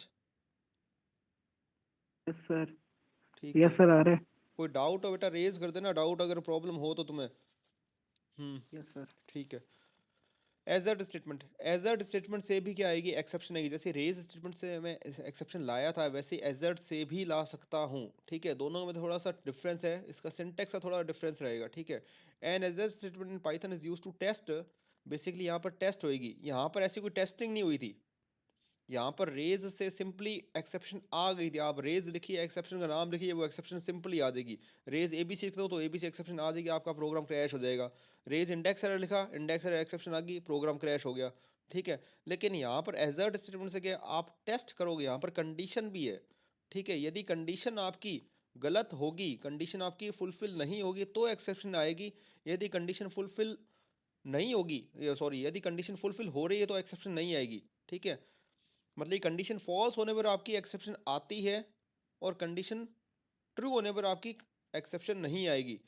Yes sir. ठीक यस है, सर आ रहे। कोई डाउट हो बेटा रेज कर देना, डाउट अगर प्रॉब्लम हो तो तुम्हें। Yes sir. ठीक है। एजर्ट स्टेटमेंट, एजर्ट स्टेटमेंट से भी क्या आएगी, एक्सेप्शन आएगी। जैसे रेज स्टेटमेंट से मैं एक्सेप्शन लाया था, वैसे एजर्ट से भी ला सकता हूँ, ठीक है। दोनों में थोड़ा सा डिफरेंस है, इसका सिंटेक्स का थोड़ा डिफरेंस रहेगा, ठीक है। An assert statement in Python is used to test, basically यहाँ पर टेस्ट होएगी। यहाँ पर ऐसी कोई टेस्टिंग नहीं हुई थी, यहाँ पर रेज से सिंपली एक्सेप्शन आ गई थी। आप रेज लिखिए, एक्सेप्शन का नाम लिखिए, वो एक्सेप्शन सिंपली आ जाएगी। रेज एबीसी लिखता हूँ तो एबीसी एक्सेप्शन आ जाएगी, आपका प्रोग्राम क्रैश हो जाएगा। रेज इंडेक्स एरर लिखा, इंडेक्स एरर एक्सेप्शन आ गई, प्रोग्राम क्रैश हो गया, ठीक है। लेकिन यहाँ पर एजर्ट स्टेटमेंट से क्या, आप टेस्ट करोगे, यहाँ पर कंडीशन भी है, ठीक है। यदि कंडीशन आपकी गलत होगी, कंडीशन आपकी फुलफिल नहीं होगी तो एक्सेप्शन आएगी। यदि कंडीशन फुलफिल नहीं होगी, सॉरी, यदि कंडीशन फुलफिल हो रही है तो एक्सेप्शन नहीं आएगी, ठीक है। मतलब कंडीशन फॉल्स होने पर आपकी एक्सेप्शन आती है, और कंडीशन ट्रू होने पर आपकी एक्सेप्शन नहीं आएगी।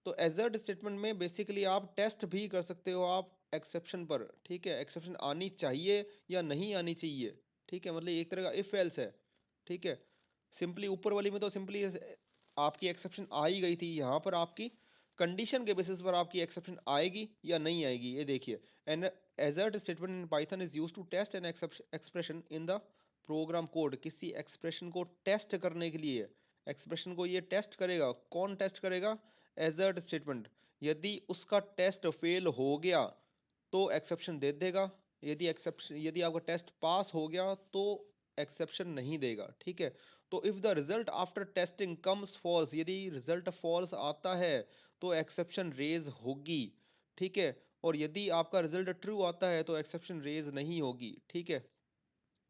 तो एजर्ट स्टेटमेंट में बेसिकली आप टेस्ट भी कर सकते हो आप एक्सेप्शन पर, ठीक है। एक्सेप्शन आनी चाहिए या नहीं आनी चाहिए, ठीक है। मतलब एक तरह का इफ एल्स है, ठीक है। सिंपली ऊपर वाली में तो सिंपली आपकी एक्सेप्शन आ ही गई थी, यहाँ पर आपकी कंडीशन के बेसिस पर आपकी एक्सेप्शन आएगी या नहीं आएगी, ये देखिए। An assert statement in Python is used to test an expression in the program code. किसी एक्सप्रेशन को टेस्ट करने के लिए, एक्सप्रेशन को ये टेस्ट करेगा, कौन टेस्ट करेगा? Assert statement. यदि उसका टेस्ट फेल हो गया तो एक्सेप्शन दे देगा, यदि एक्सेप्शन, यदि आपका टेस्ट पास हो गया तो एक्सेप्शन नहीं देगा, ठीक है। तो if the result after testing comes false, यदि रिजल्ट फॉल्स आता है तो एक्सेप्शन रेज होगी, ठीक है। और यदि आपका रिजल्ट ट्रू आता है तो एक्सेप्शन रेज नहीं होगी, ठीक है।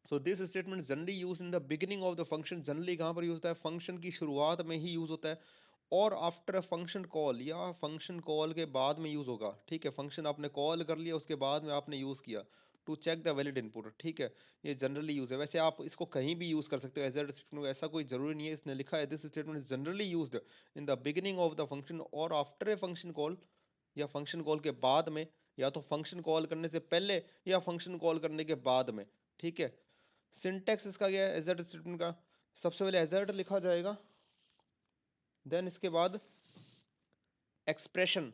So this statement generally use in the beginning of the function, generally कहाँ पर यूज होता है, फंक्शन की शुरुआत में ही यूज होता है, और आफ्टर अ फंक्शन कॉल, या फंक्शन कॉल के बाद में यूज होगा, ठीक है। फंक्शन आपने कॉल कर लिया, उसके बाद में आपने यूज किया to check the valid input, ठीक है। ये जनरली यूज है, वैसे आप इसको कहीं भी यूज कर सकते हो एज स्टेटमेंट, ऐसा कोई जरूरी नहीं है। इसने लिखा है this statement is generally used in the beginning of the function और आफ्टर ए फंक्शन कॉल, या फंक्शन कॉल के बाद में, या तो फंक्शन कॉल करने से पहले या फंक्शन कॉल करने के बाद में, ठीक है। सिंटेक्स इसका क्या है एज स्टेटमेंट का, सबसे पहले एज लिखा जाएगा, देन इसके बाद एक्सप्रेशन,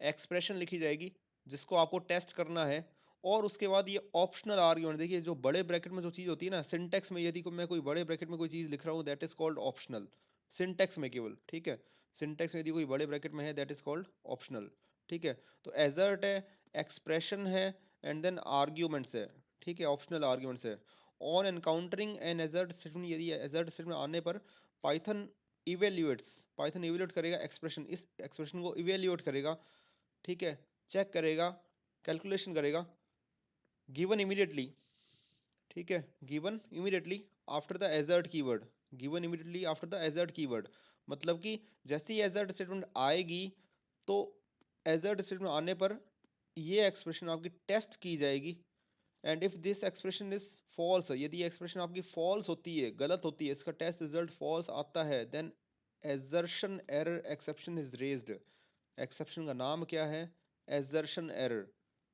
एक्सप्रेशन लिखी जाएगी जिसको आपको टेस्ट करना है, और उसके बाद ये ऑप्शनल आर्ग्यूमेंट, देखिए जो बड़े ब्रैकेट में जो चीज़ होती है ना, सिंटेक्स में यदि मैं कोई बड़े ब्रैकेट में कोई चीज़ लिख रहा हूँ that is called optional, syntax में केवल, ठीक है। सिंटेक्स में यदि कोई बड़े ब्रैकेट में है दैट इज कॉल्ड ऑप्शनल, ठीक है। तो एजर्ट है, एक्सप्रेशन है, एंड देन आर्ग्यूमेंट्स है, ठीक है, ऑप्शनल आर्ग्यूमेंट्स है। On encountering an assert statement, यदि एजर्ट स्टेटमेंट आने पर पाइथन इवेल्युएट्स, पाइथन इवेल्युएट करेगा एक्सप्रेशन, इस एक्सप्रेशन को इवेल्युएट करेगा, ठीक है, चेक करेगा, कैलकुलेशन करेगा, गिवन इमीडिएटली, ठीक है, given immediately after the assert keyword, given immediately after the assert keyword, मतलब कि जैसे ही एजर्ट स्टेटमेंट आएगी तो एजर्ट स्टेटमेंट आने पर ये एक्सप्रेशन आपकी टेस्ट की जाएगी, and if this expression is false, यदि एक्सप्रेशन आपकी फॉल्स होती है, गलत होती है, इसका टेस्ट रिजल्ट फॉल्स आता है, then assertion error exception is raised, exception का नाम क्या है, एजर्शन एरर,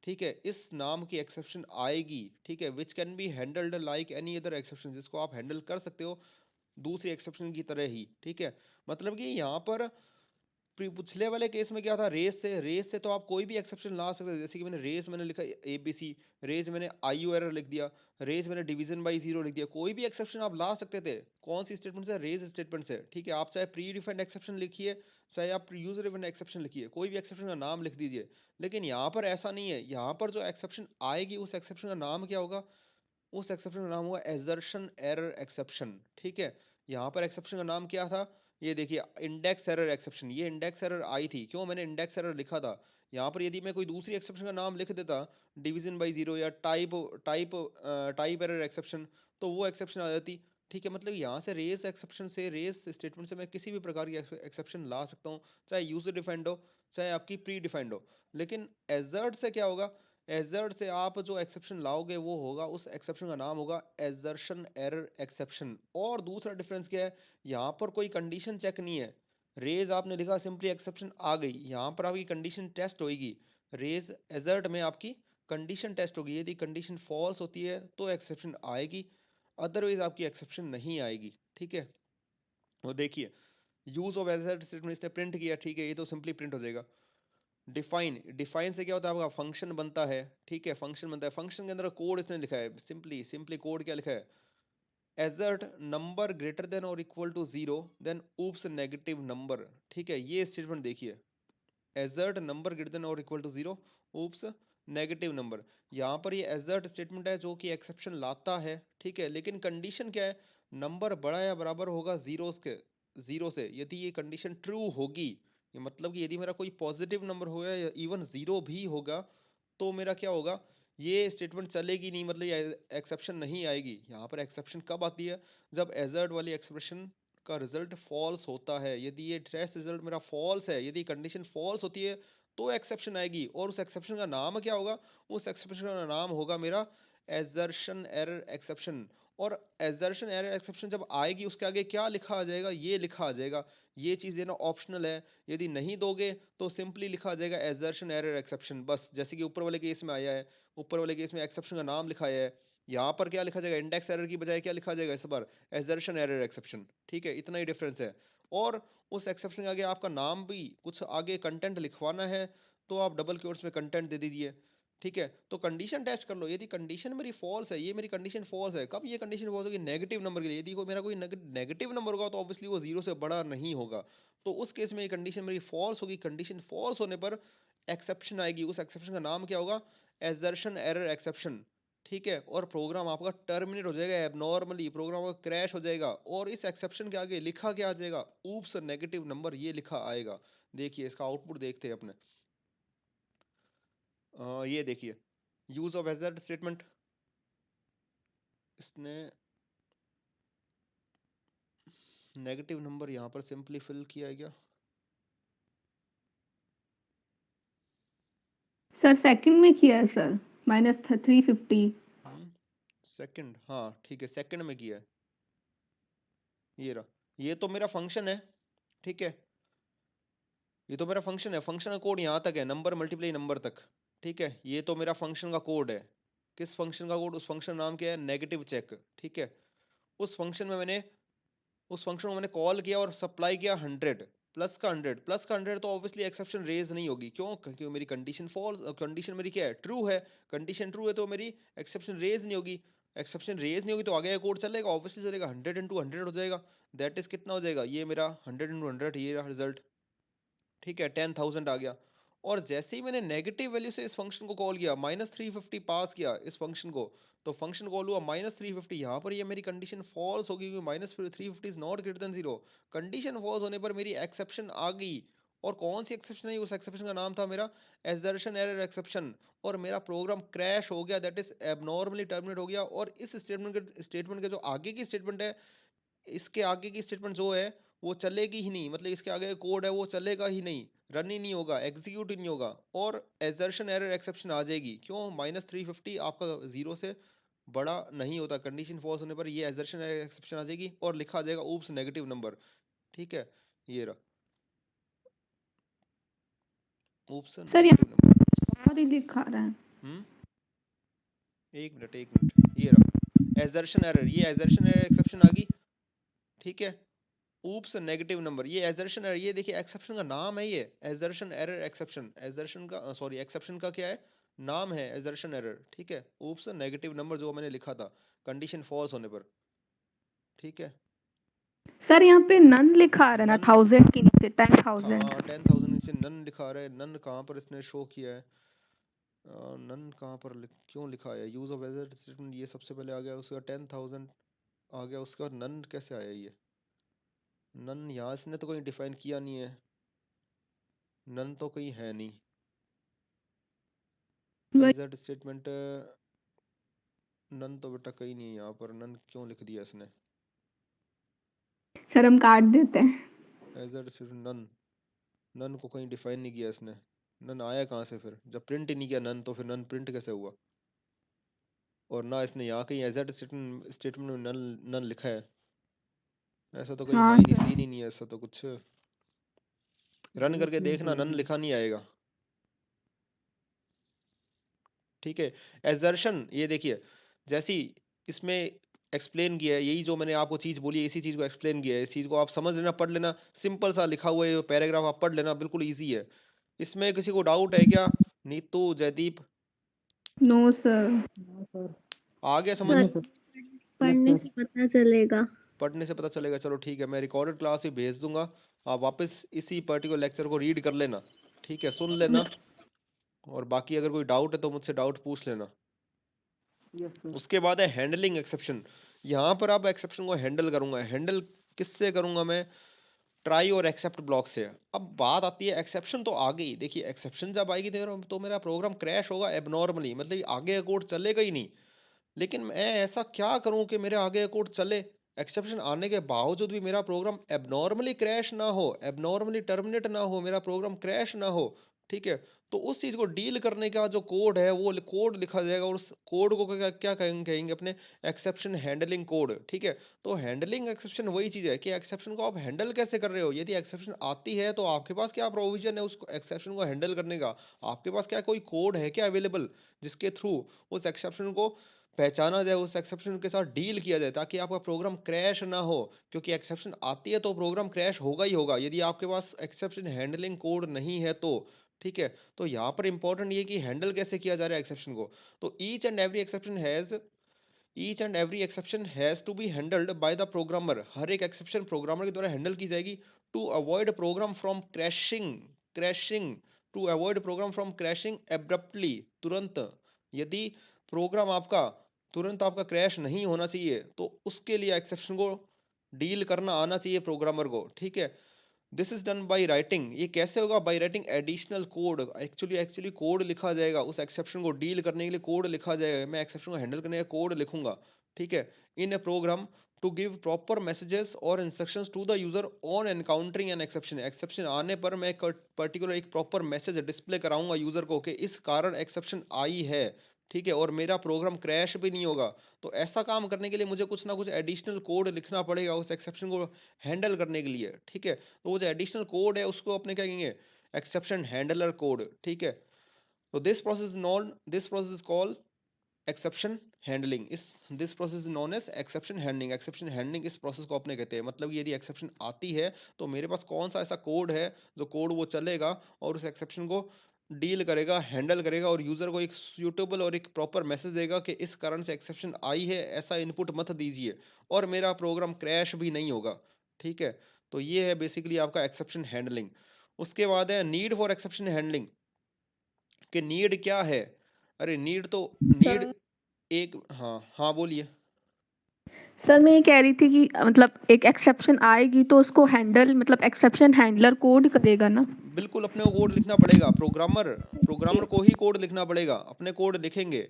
ठीक है। इस नाम की एक्सेप्शन आएगी, ठीक है, which can be handled like any other exception, जिसको आप हैंडल कर सकते हो दूसरी एक्सेप्शन की तरह ही, ठीक है। मतलब कि यहाँ पर पिछले वाले केस में क्या था, रेस से तो आप कोई भी एक्सेप्शन ला सकते हैं, जैसे कि मैंने रेस मैंने लिखा ABC, रेस मैंने IU एरर लिख दिया, रेस मैंने डिवीजन बाई जीरो लिख दिया, कोई भी एक्सेप्शन आप ला सकते थे, कौन सी स्टेटमेंट से, रेस स्टेटमेंट से, ठीक है। आप चाहे प्री डिफाइंड एक्सेप्शन लिखिए, चाहे आप यूजर डिफाइंड एक्सेप्शन लिखिए, कोई भी एक्सेप्शन का नाम लिख दीजिए, लेकिन यहाँ पर ऐसा नहीं है। यहाँ पर जो एक्सेप्शन आएगी उस एक्सेप्शन का नाम क्या होगा, उस एक्सेप्शन का नाम होगा एजर्शन एरर एक्सेप्शन, ठीक है। यहाँ पर एक्सेप्शन का नाम क्या था, ये देखिए इंडेक्स एरर एक्सेप्शन, ये इंडेक्स एरर आई थी, क्यों, मैंने इंडेक्स एरर लिखा था। यहाँ पर यदि मैं कोई दूसरी एक्सेप्शन का नाम लिख देता, डिवीजन बाई जीरो या type type type error exception, तो वो एक्सेप्शन आ जाती, ठीक है। मतलब यहाँ से रेस एक्सेप्शन से, रेस स्टेटमेंट से मैं किसी भी प्रकार की एक्सेप्शन ला सकता हूँ, चाहे यूजर डिफाइंड हो, चाहे आपकी प्री डिफाइंड हो। लेकिन एजर्ट से क्या होगा, एजर्ट से आप जो एक्सेप्शन लाओगे वो होगा, उस एक्सेप्शन का नाम होगा एजर्शन एरर एक्सेप्शन। और दूसरा डिफरेंस क्या है, यहाँ पर कोई कंडीशन चेक नहीं है, रेज आपने लिखा सिंपली एक्सेप्शन आ गई, यहाँ पर आपकी कंडीशन टेस्ट होगी, रेज एजर्ट में आपकी कंडीशन टेस्ट होगी, यदि कंडीशन फॉल्स होती है तो एक्सेप्शन आएगी, अदरवाइज आपकी एक्सेप्शन नहीं आएगी, ठीक है। वो देखिए यूज ऑफ एजर्ट स्टेटमेंट इसने प्रिंट किया, ठीक है, ये तो सिंपली प्रिंट हो जाएगा। डिफाइन, डिफाइन से क्या होता है, आपका फंक्शन बनता है, ठीक है, फंक्शन बनता है, फंक्शन के अंदर कोड इसने लिखा है, सिंपली सिंपली कोड क्या लिखा है, एजर्ट नंबर ग्रेटर देन और equal to zero, then oops negative number, ठीक है। ये स्टेटमेंट देखिए, एजर्ट नंबर ग्रेटर देन और equal to zero, oops negative number. यहाँ पर ये एजर्ट स्टेटमेंट है जो कि एक्सेप्शन लाता है, ठीक है, लेकिन कंडीशन क्या है, नंबर बड़ा या बराबर होगा जीरो से, यदि ये कंडीशन ट्रू होगी, ये मतलब कि यदि मेरा कोई पॉजिटिव नंबर होगा या इवन जीरो भी होगा तो मेरा क्या होगा, ये स्टेटमेंट चलेगी नहीं, मतलब ये एक्सेप्शन नहीं आएगी। यहाँ पर एक्सेप्शन कब आती है, जब एजर्ट वाली एक्सप्रेशन का रिजल्ट फॉल्स होता है, यदि ये टेस्ट रिजल्ट मेरा फॉल्स है, यदि कंडीशन फॉल्स होती है तो एक्सेप्शन आएगी, और उस एक्सेप्शन का नाम क्या होगा, उस एक्सेप्शन का नाम होगा मेरा एजर्शन एरर एक्सेप्शन। और एजर्शन एरर एक्सेप्शन जब आएगी उसके आगे क्या लिखा आ जाएगा, ये लिखा आ जाएगा, ये चीज़ देना ऑप्शनल है, यदि नहीं दोगे तो सिंपली लिखा आ जाएगा एजर्शन एरर एक्सेप्शन, बस जैसे कि ऊपर वाले केस में आया है, ऊपर वाले केस में एक्सेप्शन का नाम लिखा है, यहाँ पर क्या लिखा जाएगा, इंडेक्स एरर की बजाय क्या लिखा जाएगा इस बार, एजर्शन एरर एक्सेप्शन, ठीक है, इतना ही डिफरेंस है। और उस एक्सेप्शन के आगे आपका नाम भी कुछ आगे कंटेंट लिखवाना है तो आप डबल क्योट्स में कंटेंट दे दीजिए, ठीक है। तो कंडीशन टेस्ट कर लो, यदि कंडीशन मेरी फॉल्स है, ये मेरी कंडीशन फॉल्स है, कब ये कंडीशन फॉल्स होगी, नेगेटिव नंबर के लिए, यदि कोई मेरा कोई नेगेटिव नंबर होगा तो ऑब्वियसली वो जीरो से बड़ा नहीं होगा, तो उस केस में ये कंडीशन मेरी फॉल्स होगी, कंडीशन फॉल्स होने पर एक्सेप्शन आएगी, उस एक्सेप्शन का नाम क्या होगा, एजर्शन एरर एक्सेप्शन, ठीक है, और प्रोग्राम आपका टर्मिनेट हो जाएगा एबनॉर्मली, प्रोग्राम आपका क्रैश हो जाएगा, और इस एक्सेप्शन के आगे लिखा क्या आ जाएगा, ऊप्स नेगेटिव नंबर, ये लिखा आएगा। देखिए इसका आउटपुट देखते हैं अपने। ये देखिए यूज ऑफ हैजर्ड स्टेटमेंट, इसने नेगेटिव नंबर यहाँ पर सिंपली फिल किया है क्या? सर सेकंड में किया है सर, -350। सेकंड, हाँ ठीक है, सेकंड में किया है। ये रहा, ये तो मेरा फंक्शन है, ठीक है, ये तो मेरा फंक्शन है, फंक्शन का कोड यहाँ तक है, नंबर मल्टीप्लाई नंबर तक, ठीक है, ये तो मेरा फंक्शन का कोड है। किस फंक्शन का कोड? उस फंक्शन नाम क्या है, नेगेटिव चेक, ठीक है। उस फंक्शन में मैंने, उस फंक्शन को मैंने कॉल किया और सप्लाई किया 100 प्लस का 100 प्लस का 100, तो ऑब्वियसली एक्सेप्शन रेज नहीं होगी। क्यों? क्योंकि मेरी कंडीशन फॉल्स, कंडीशन मेरी क्या है, ट्रू है। कंडीशन ट्रू है तो मेरी एक्सेप्शन रेज नहीं होगी। एक्सेप्शन रेज नहीं होगी तो आगे का कोड चलेगा, ऑब्वियसली चलेगा, 100 इंटू 100 हो जाएगा, दैट इज कितना हो जाएगा, ये मेरा 100 इंटू 100, ये रहा रिजल्ट, ठीक है, 10,000 आ गया। और जैसे ही मैंने नेगेटिव वैल्यू से इस फंक्शन को कॉल किया, -350 पास किया इस फंक्शन को, तो फंक्शन कॉल हुआ -350, यहाँ पर ये मेरी कंडीशन फॉल्स होगी क्योंकि -350 is not greater than 0। Condition false होने पर मेरी एक्सेप्शन आ गई, और कौन सी एक्सेप्शन है? उस एक्सेप्शन का नाम था मेरा एजर्शन एरर एक्सेप्शन, और मेरा प्रोग्राम क्रैश हो गया, दैट इज एबनॉर्मली टर्मिनेट हो गया। और इस स्टेटमेंट के जो आगे की स्टेटमेंट है, इसके आगे की स्टेटमेंट जो है वो चलेगी ही नहीं, मतलब इसके आगे कोड है वो चलेगा ही नहीं, रन ही नहीं होगा, एग्जीक्यूट ही नहीं होगा, और एजर्शन एरर एक्सेप्शन आ जाएगी। क्यों? -350 आपका 0 से बड़ा नहीं होता, कंडीशन फॉल्स होने पर ये एजर्शन एरर एक्सेप्शन आ जाएगी और लिखा आ जाएगा ऊप्स नेगेटिव नंबर, ठीक है, ये रहा ऊप्स सर नेगेटिव नंबर। और ही लिखा रहा है। एक मिनट एक मिनट, ये रहा एजर्शन एरर, ये एजर्शन एरर एक्सेप्शन आ गई, ठीक है, ऊप्स नेगेटिव नंबर, ये एजर्शन एरर, ये देखिए एक्सेप्शन का नाम है, ये एजर्शन एरर एक्सेप्शन, एजर्शन का सॉरी एक्सेप्शन का क्या है, नाम है एजर्शन एरर, ठीक है, ऊप्स नेगेटिव नंबर जो मैंने लिखा था कंडीशन फॉल्स होने पर, ठीक है। सर यहाँ पे नन लिखा आ रहा है ना, नन, 1000 के नीचे, हाँ 10,000। 10,000 नीचे नन लिखा रहा है, नन कहाँ पर इसने शो किया है, नन कहाँ पर क्यों लिखा है, यूज ऑफ एजर स्टेटमेंट ये सबसे पहले आ गया, उसका 10,000 आ गया, उसका नन कैसे आया ये, नन यहाँ इसने तो कोई डिफाइन किया नहीं है, नन तो कहीं है नहीं, एजेड स्टेटमेंट नन तो बेटा कहीं नहीं है यहाँ पर, नन क्यों लिख दिया इसने, सर हम काट देते हैं। एजेड स्टेटमेंट नन, नन को कहीं डिफाइन नहीं किया इसने, नन आया कहाँ से फिर, जब प्रिंट ही नहीं किया नन तो फिर नन प्रिंट कैसे हुआ, और ना इसने यहाँ कहीं एजेड स्टेटमेंट में नन नन लिखा है, ऐसा तो कहीं है हाँ ही नहीं, सर। सीन ही नहीं है ऐसा तो कुछ, रन करके देखना नन लिखा नहीं आएगा, ठीक है। एजर्शन ये देखिए, जैसी इसमें एक्सप्लेन किया है, यही जो मैंने आपको चीज बोली है इसी चीज को एक्सप्लेन किया है, इस चीज को आप समझ लेना, पढ़ लेना, सिंपल सा लिखा हुआ है पैराग्राफ, आप पढ़ लेना, बिल्कुल इजी है। इसमें किसी को डाउट है क्या? Neetu, Jaideep, no sir. आ गया समझ? सर पढ़ने से पता चलेगा। पढ़ने से पता चलेगा, चलो ठीक है, मैं रिकॉर्डेड क्लास भी भेज दूंगा, आप वापस इसी पर्टिकुलर लेक्चर को रीड कर लेना, ठीक है, सुन लेना, और बाकी अगर कोई डाउट है तो मुझसे डाउट पूछ लेना। Yes sir. उसके बाद है हैंडलिंग एक्सेप्शन, यहाँ पर आप एक्सेप्शन को हैंडल करूंगा, हैंडल किससे करूंगा मैं? ट्राई और एक्सेप्ट ब्लॉक से। अब बात आती है एक्सेप्शन तो आ गई, देखिए एक्सेप्शन जब आएगी तो मेरा प्रोग्राम क्रैश होगा एबनॉर्मली, मतलब आगे का कोड चलेगा ही नहीं। लेकिन मैं ऐसा क्या करूं कि मेरे आगे का कोड चले, एक्सेप्शन आने के बावजूद भी मेरा प्रोग्राम एबनॉर्मली क्रैश ना हो, एबनॉर्मली टर्मिनेट ना हो, मेरा प्रोग्राम क्रैश ना हो, ठीक है। तो उस चीज को डील करने का जो कोड है वो कोड लिखा जाएगा, और उस कोड को क्या क्या कहेंगे अपने, एक्सेप्शन हैंडलिंग कोड, ठीक है। तो हैंडलिंग एक्सेप्शन वही चीज है कि एक्सेप्शन को आप हैंडल कैसे कर रहे हो, यदि एक्सेप्शन आती है तो आपके पास क्या प्रोविजन है उसको एक्सेप्शन को हैंडल करने का, आपके पास क्या कोई कोड है क्या अवेलेबल, जिसके थ्रू उस एक्सेप्शन को पहचाना जाए, उस एक्सेप्शन के साथ डील किया जाए, ताकि आपका प्रोग्राम क्रैश ना हो। क्योंकि एक्सेप्शन आती है तो प्रोग्राम क्रैश होगा ही होगा, यदि आपके पास एक्सेप्शन हैंडलिंग कोड नहीं है तो, ठीक है। तो यहाँ पर इंपॉर्टेंट ये कि हैंडल कैसे किया जा रहा है एक्सेप्शन को। तो each and every exception has to be handled by the programmer, हर एक एक्सेप्शन प्रोग्रामर के द्वारा हैंडल की जाएगी, to avoid program from crashing to avoid program from crashing abruptly, तुरंत। यदि प्रोग्राम आपका तुरंत आपका क्रैश नहीं होना चाहिए, तो उसके लिए एक्सेप्शन को डील करना आना चाहिए प्रोग्रामर को, ठीक है। This is done by writing, ये कैसे होगा? By writing additional code. Actually code लिखा जाएगा उस एक्सेप्शन को डील करने के लिए, कोड लिखा जाएगा, मैं एक्सेप्शन को हैंडल करने का कोड लिखूंगा, ठीक है, in a program to give proper messages और instructions to the user on encountering an exception. Exception आने पर मैं पर्टिकुलर एक प्रॉपर मैसेज डिस्प्ले कराऊंगा यूजर को कि इस कारण एक्सेप्शन आई है, ठीक है, और मेरा प्रोग्राम क्रैश भी नहीं होगा। तो ऐसा काम करने के लिए मुझे कुछ ना कुछ एडिशनल कोड लिखना पड़ेगा उस एक्सेप्शन को हैंडल करने के लिए, ठीक है। तो वो जो एडिशनल कोड है उसको अपने क्या कहेंगे? एक्सेप्शन हैंडलर कोड, ठीक है। तो this process is called exception handling. इस this process is known as exception handling. Exception handling इस प्रोसेस को अपने कहते हैं। मतलब यदि एक्सेप्शन आती है तो मेरे पास कौन सा ऐसा कोड है जो कोड वो चलेगा और उस एक्सेप्शन को डील करेगा, हैंडल करेगा, और यूजर को एक सूटेबल और एक प्रॉपर मैसेज देगा कि इस कारण से एक्सेप्शन आई है, ऐसा इनपुट मत दीजिए, और मेरा प्रोग्राम क्रैश भी नहीं होगा, ठीक है। तो ये है बेसिकली आपका एक्सेप्शन हैंडलिंग। उसके बाद है नीड फॉर एक्सेप्शन हैंडलिंग। कि नीड क्या है? अरे नीड तो नीड सर एक, हाँ हाँ बोलिए। सर मैं ये कह रही थी कि मतलब एक एक्सेप्शन आएगी तो उसको हैंडल मतलब एक्सेप्शन हैंडलर कोड करेगा ना। बिल्कुल अपने को कोड लिखना पड़ेगा, प्रोग्रामर को ही कोड लिखना पड़ेगा, अपने कोड लिखेंगे।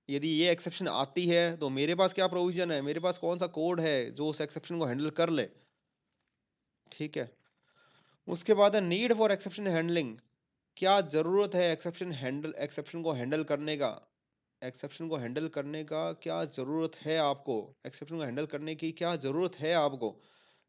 यदि ये एक्सेप्शन आती है तो मेरे पास क्या प्रोविजन है, मेरे पास कौन सा कोड है जो उस एक्सेप्शन को हैंडल कर ले, ठीक है। उसके बाद है नीड फॉर एक्सेप्शन हैंडलिंग। क्या जरूरत है एक्सेप्शन को हैंडल करने का? एक्सेप्शन को हैंडल करने का क्या जरूरत है आपको? एक्सेप्शन को हैंडल करने की क्या जरूरत है आपको?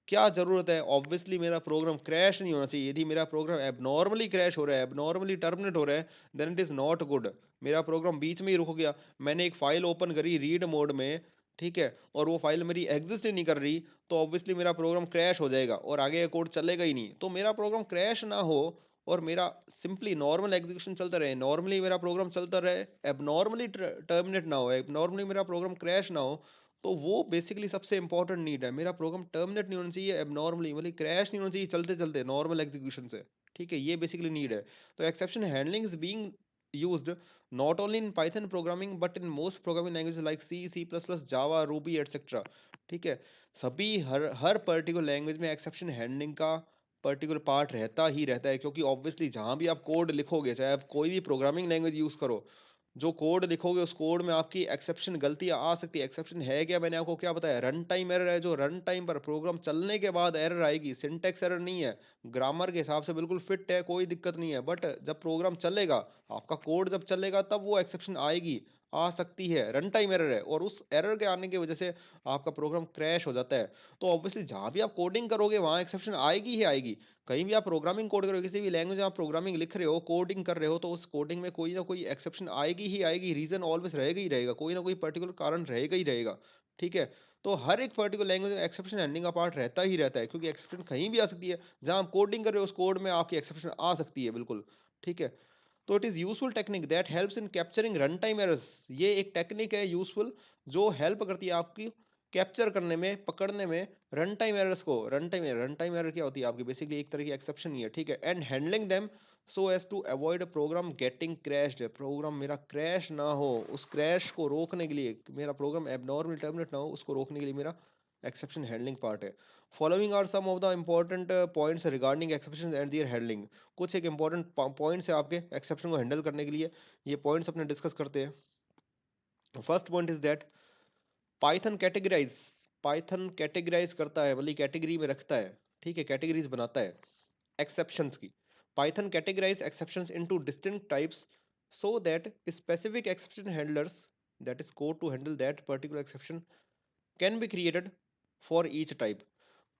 क्या जरूरत है? ऑब्वियसली मेरा प्रोग्राम क्रैश नहीं होना चाहिए। यदि मेरा प्रोग्राम एबनॉर्मली क्रैश हो रहा है, एबनॉर्मली टर्मिनेट हो रहा है, then it is not good. मेरा प्रोग्राम बीच में ही रुक गया, मैंने एक फाइल ओपन करी रीड मोड में, ठीक है, और वो फाइल मेरी एग्जिस्ट ही नहीं कर रही, तो ऑब्वियसली मेरा प्रोग्राम क्रैश हो जाएगा और आगे का कोड चलेगा ही नहीं। तो मेरा प्रोग्राम क्रैश ना हो और मेरा सिंपली नॉर्मल एग्जीक्यूशन चलता रहे, नॉर्मली मेरा प्रोग्राम चलता रहे, एबनॉर्मली टर्मिनेट ना हो, एबनॉर्मली मेरा प्रोग्राम क्रैश ना हो, तो वो बेसिकली सबसे इंपॉर्टेंट नीड है। मेरा प्रोग्राम टर्मिनेट नहीं होना चाहिए एबनॉर्मली, मतलब क्रैश नहीं होना चाहिए चलते चलते नॉर्मल एग्जीक्यूशन से, ठीक है, ये बेसिकली नीड है। तो exception handling is being used not only in Python programming but in most programming languages like C, C++, Java, Ruby, etc. ठीक है, सभी हर पर्टिकुलर लैंग्वेज में एक्सेप्शन हैंडलिंग का पर्टिकुलर पार्ट रहता ही रहता है, क्योंकि ऑब्वियसली जहां भी आप कोड लिखोगे, चाहे आप कोई भी प्रोग्रामिंग लैंग्वेज यूज करो, जो कोड लिखोगे उस कोड में आपकी एक्सेप्शन गलतियां आ सकती है। एक्सेप्शन है क्या? मैंने आपको क्या बताया? रन टाइम एरर है, जो रन टाइम पर प्रोग्राम चलने के बाद एरर आएगी। सिंटेक्स एरर नहीं है, ग्रामर के हिसाब से बिल्कुल फिट है, कोई दिक्कत नहीं है, बट जब प्रोग्राम चलेगा, आपका कोड जब चलेगा, तब वो एक्सेप्शन आएगी, आ सकती है, रन टाइम एरर है, और उस एरर के आने की वजह से आपका प्रोग्राम क्रैश हो जाता है। तो ऑब्वियसली जहां भी आप कोडिंग करोगे वहां एक्सेप्शन आएगी ही आएगी। कहीं भी आप प्रोग्रामिंग कोड करो, किसी भी लैंग्वेज में आप प्रोग्रामिंग लिख रहे हो, कोडिंग कर रहे हो, तो उस कोडिंग में कोई ना कोई एक्सेप्शन आएगी ही आएगी। रीजन ऑलवेज रहेगा ही रहेगा, कोई ना कोई पर्टिकुलर कारण रहेगा ही रहेगा, ठीक है। तो हर एक पर्टिकुलर लैंग्वेज में एक्सेप्शन हैंडलिंग का पार्ट रहता ही रहता है, क्योंकि एक्सेप्शन कहीं भी आ सकती है। जहां आप कोडिंग कर रहे हो उस कोड में आपकी एक्सेप्शन आ सकती है, बिल्कुल, ठीक है। तो it is useful technique that helps in capturing run time errors. ये एक टेक्निक है यूजफुल, जो हेल्प करती है आपकी कैप्चर करने में, पकड़ने में रन टाइम एरर्स को। रन टाइम एरर क्या होती है आपकी? बेसिकली एक तरह की एक्सेप्शन ही है, ठीक है, and handling them so as to avoid program getting crashed. Program मेरा क्रैश ना हो, उस क्रैश को रोकने के लिए, मेरा प्रोग्राम एबनॉर्मल टर्मिनेट ना हो, उसको रोकने के लिए मेरा एक्सेप्शन हैंडलिंग पार्ट है। Following are some of the important points regarding exception and their handling. कुछ एक इंपॉर्टेंट पॉइंट्स है आपके एक्सेप्शन को हैंडल करने के लिए, ये पॉइंट्स अपने डिस्कस करते हैं। First point is that Python categorize, Python categorize करता है, मतलब कैटेगरी में रखता है, ठीक है, कैटेगरीज बनाता है एक्सेप्शंस की। Python categorise exceptions into distinct types so that specific exception handlers, that is code to handle that particular exception, can be created for each type.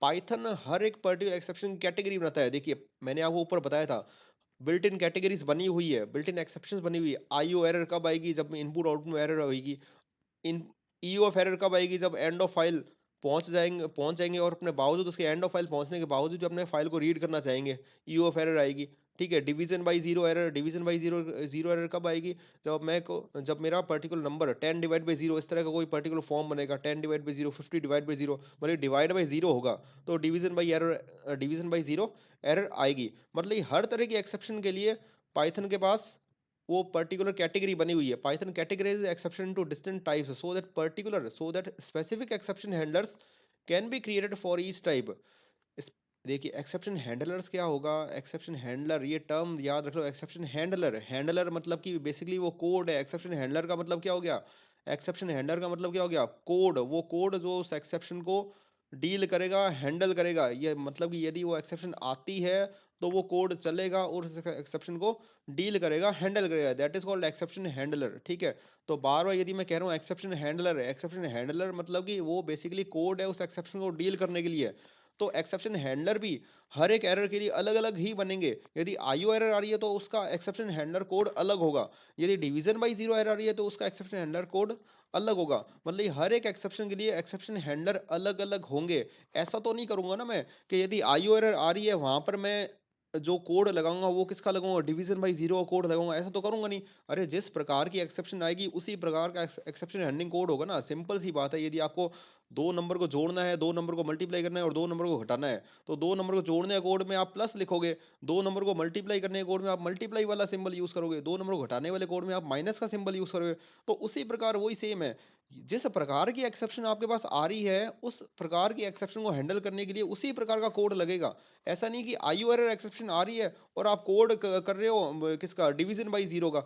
Python हर एक पर्टिकुलर एक्सेप्शन की कैटेगरी बनाता है। देखिए मैंने आपको ऊपर बताया था, बिल्ट इन कैटेगरीज बनी हुई है, बिल्ट इन एक्सेप्शंस बनी हुई है। आईओ एरर कब आएगी? जब इनपुट आउटपुट में एरर होगी। इन ईओ ऑफ एरर कब आएगी? जब एंड ऑफ फाइल पहुंच जाएंगे और अपने बावजूद, उसके एंड ऑफ फाइल पहुंचने के बावजूद जो अपने फाइल को रीड करना चाहेंगे, ईओ ऑफ एरर आएगी, ठीक है। Division by zero error, division by zero zero error कब आएगी? जब मेरा particular number 10 divide by zero, इस तरह का कोई पर्टिकुलर फॉर्म बनेगा, 10 divide by zero, 50 divide by zero, मतलब डिवाइड बाई जीरो होगा, तो डिवीजन बाई जीरो एरर आएगी। मतलब हर तरह की एक्सेप्शन के लिए पाइथन के पास वो पर्टिकुलर कैटेगरी बनी हुई है। Python categorize exception into distinct types so that specific exception handlers can be created for each type. देखिए एक्सेप्शन हैंडलर्स क्या होगा, एक्सेप्शन हैंडलर ये टर्म याद रख लो। एक्सेप्शन हैंडलर, हैंडलर मतलब कि बेसिकली वो कोड है। एक्सेप्शन हैंडलर का मतलब क्या हो गया, एक्सेप्शन हैंडलर का मतलब क्या हो गया, कोड। वो कोड जो उस एक्सेप्शन को डील करेगा, हैंडल करेगा। ये मतलब कि यदि वो एक्सेप्शन आती है तो वो कोड चलेगा और उस एक्सेप्शन को डील करेगा, हैंडल करेगा। That is called exception handler. ठीक है, तो बार बार यदि मैं कह रहा हूँ एक्सेप्शन हैंडलर है, एक्सेप्शन हैंडलर मतलब कि वो बेसिकली कोड है उस एक्सेप्शन को डील करने के लिए। तो एक्सेप्शन हैंडलर भी हर एक एरर के लिए अलग अलग ही बनेंगे। यदि आईओ एरर आ रही है तो उसका एक्सेप्शन हैंडलर कोड अलग होगा। यदि डिवीजन बाई जीरो एरर आ रही है तो उसका एक्सेप्शन हैंडलर कोड अलग होगा। मतलब हर एक एक्सेप्शन के लिए एक्सेप्शन हैंडलर अलग अलग होंगे। ऐसा तो नहीं करूंगा ना मैं कि यदि आईओ एरर आ रही है वहां पर मैं जो कोड लगाऊंगा वो किसका लगाऊंगा, डिवीजन बाई जीरो कोड लगाऊंगा, ऐसा तो करूंगा नहीं। अरे जिस प्रकार की एक्सेप्शन आएगी उसी प्रकार का एक्सेप्शन हैंडलिंग कोड होगा ना। सिंपल सी बात है। यदि आपको दो नंबर को जोड़ना है, दो नंबर को मल्टीप्लाई करना है और दो नंबर को घटाना है, तो दो नंबर को जोड़ने के कोड में आप प्लस लिखोगे, दो नंबर को मल्टीप्लाई करने के कोड में आप मल्टीप्लाई वाला सिंबल यूज करोगे, दो नंबर को घटाने वाले कोड में आप माइनस का सिंबल यूज करोगे। तो उसी प्रकार वही सेम है। जिस प्रकार की एक्सेप्शन आपके पास आ रही है उस प्रकार की एक्सेप्शन को हैंडल करने के लिए उसी प्रकार का कोड लगेगा। ऐसा नहीं कि आईओ एरर एक्सेप्शन आ रही है और आप कोड कर रहे हो किसका, डिवीजन बाई जीरो का,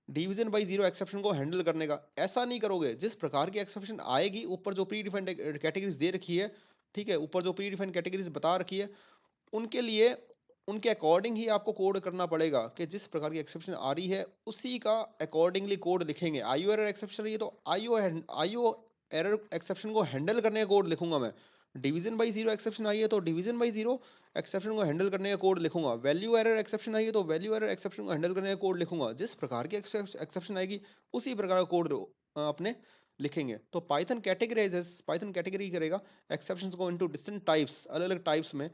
डिवीजन बाई जीरो एक्सेप्शन को हैंडल करने का। ऐसा नहीं करोगे। जिस प्रकार की एक्सेप्शन आएगी, ऊपर जो प्री डिफाइंड कैटेगरीज दे रखी है, ठीक है, ऊपर जो प्री डिफाइंड कैटेगरीज बता रखी है, उनके लिए उनके अकॉर्डिंग ही आपको कोड करना पड़ेगा कि जिस प्रकार की एक्सेप्शन आ रही है उसी का अकॉर्डिंगली कोड लिखेंगे। आईओ एरर एक्सेप्शन रही है तो आईओ एरर एक्सेप्शन को हैंडल करने का कोड लिखूंगा मैं। Division by zero exception I है तो डिवीजन बाई जीरो एक्सेप्शन को हैंडल करने का कोड लिखूंगा। वैल्यू एरर एक्सेप्शन आई है तो वैल्यू एरर एक्सेप्शन को हैंडल करने का कोड लिखूंगा। जिस प्रकार की एक्सेप्शन आएगी उसी प्रकार का कोड अपने लिखेंगे। तो पाइथन कैटेगरी करेगा एक्सेप्शंस को इनटू डिस्टिंक्ट टाइप्स, अलग अलग टाइप्स में,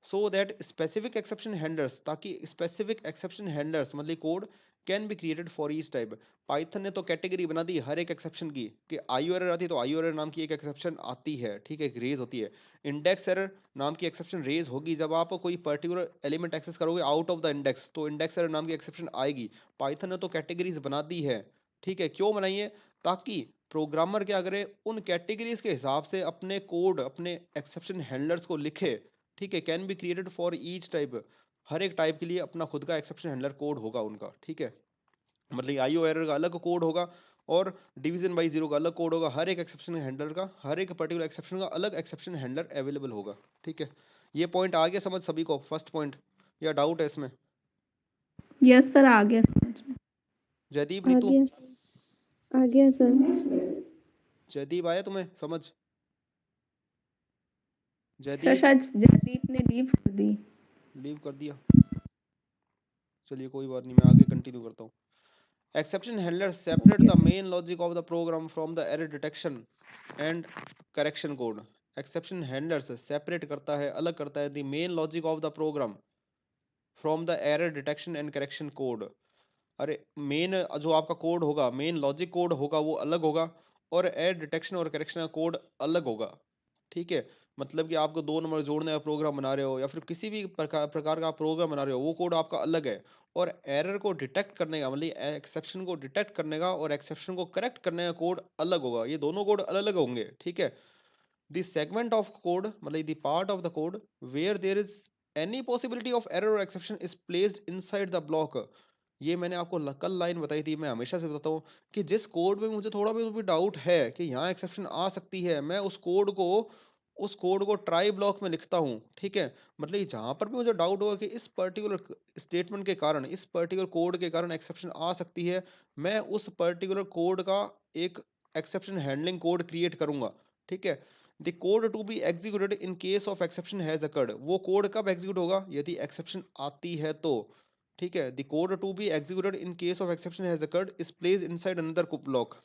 so that specific exception handlers, ताकि specific exception handlers मतलब code can be created for each type. Python ने तो कैटेगरी बना दी हर एक एक्सेप्शन की कि आईओ एरर आती है तो आईओ एरर नाम की एक एक्सेप्शन आती है, ठीक है, एक रेज होती है। इंडेक्स एरर नाम की एक्सेप्शन रेज होगी जब आप कोई पर्टिकुलर एलिमेंट एक्सेस करोगे आउट ऑफ द इंडेक्स, तो इंडेक्स एरर नाम की एक्सेप्शन आएगी। पाइथन ने तो कैटेगरीज बना दी है, ठीक है। क्यों बनाई है, ताकि प्रोग्रामर क्या करे, उन कैटेगरीज के हिसाब से अपने कोड, अपने एक्सेप्शन हैंडलर्स को लिखे, ठीक है। Can be created for each type, हर एक टाइप के लिए अपना खुद का एक्सेप्शन हैंडलर कोड होगा उनका, ठीक है। मतलब आईओ एरर का अलग कोड होगा और डिवीजन बाई जीरो का अलग कोड होगा। हर एक एक्सेप्शन हैंडलर का, हर एक पर्टिकुलर एक्सेप्शन का अलग एक्सेप्शन हैंडलर अवेलेबल होगा, ठीक है। ये पॉइंट आ गया समझ सभी को, फर्स्ट पॉइंट, या डाउट है इसमें? यस सर, आ गया समझ में। जयदीप, आ नीतू, गया आ गया सर। जयदीप आया तुम्हें समझ? सर जयदीप शायद जयदीप ने लीव कर दी। लीव कर दिया, चलिए कोई बात नहीं, मैं आगे कंटिन्यू करता हूँ। Exception handler separate the main logic of the program from the error detection and correction code. Exception handlers separate करता है, अलग करता है the main logic of the program from the error detection and correction code. अरे main जो आपका code होगा, main logic code होगा वो अलग होगा और एरर डिटेक्शन और करेक्शन का कोड अलग होगा, ठीक है। मतलब कि आपको दो नंबर जोड़ने का प्रोग्राम बना रहे हो या फिर किसी भी प्रकार का प्रोग्राम बना रहे हो, वो कोड आपका अलग है। और एरर को डिटेक्ट करने का मतलब एक्सेप्शन को डिटेक्ट करने का और एक्सेप्शन को करेक्ट करने का कोड अलग होगा। ये दोनों कोड अलग अलग होंगे, ठीक है। द सेगमेंट ऑफ कोड मतलब the part of the code where there is any possibility of error और exception is placed inside the block. ये मैंने आपको कल लाइन बताई थी, मैं हमेशा से बताता हूँ कि जिस कोड में मुझे थोड़ा भी डाउट है कि यहाँ एक्सेप्शन आ सकती है, मैं उस कोड को ट्राई ब्लॉक में लिखता हूँ, ठीक है। मतलब जहां पर भी मुझे डाउट होगा कि इस पर्टिकुलर स्टेटमेंट के कारण, इस पर्टिकुलर कोड के कारण एक्सेप्शन आ सकती है, मैं उस पर्टिकुलर कोड का एक एक्सेप्शन हैंडलिंग कोड क्रिएट करूंगा, ठीक है। The code to be executed in case of exception has occurred, वो कोड कब एग्जीक्यूट होगा, यदि एक्सेप्शन आती है तो, ठीक है। The code to be executed in case of exception has occurred is placed inside another block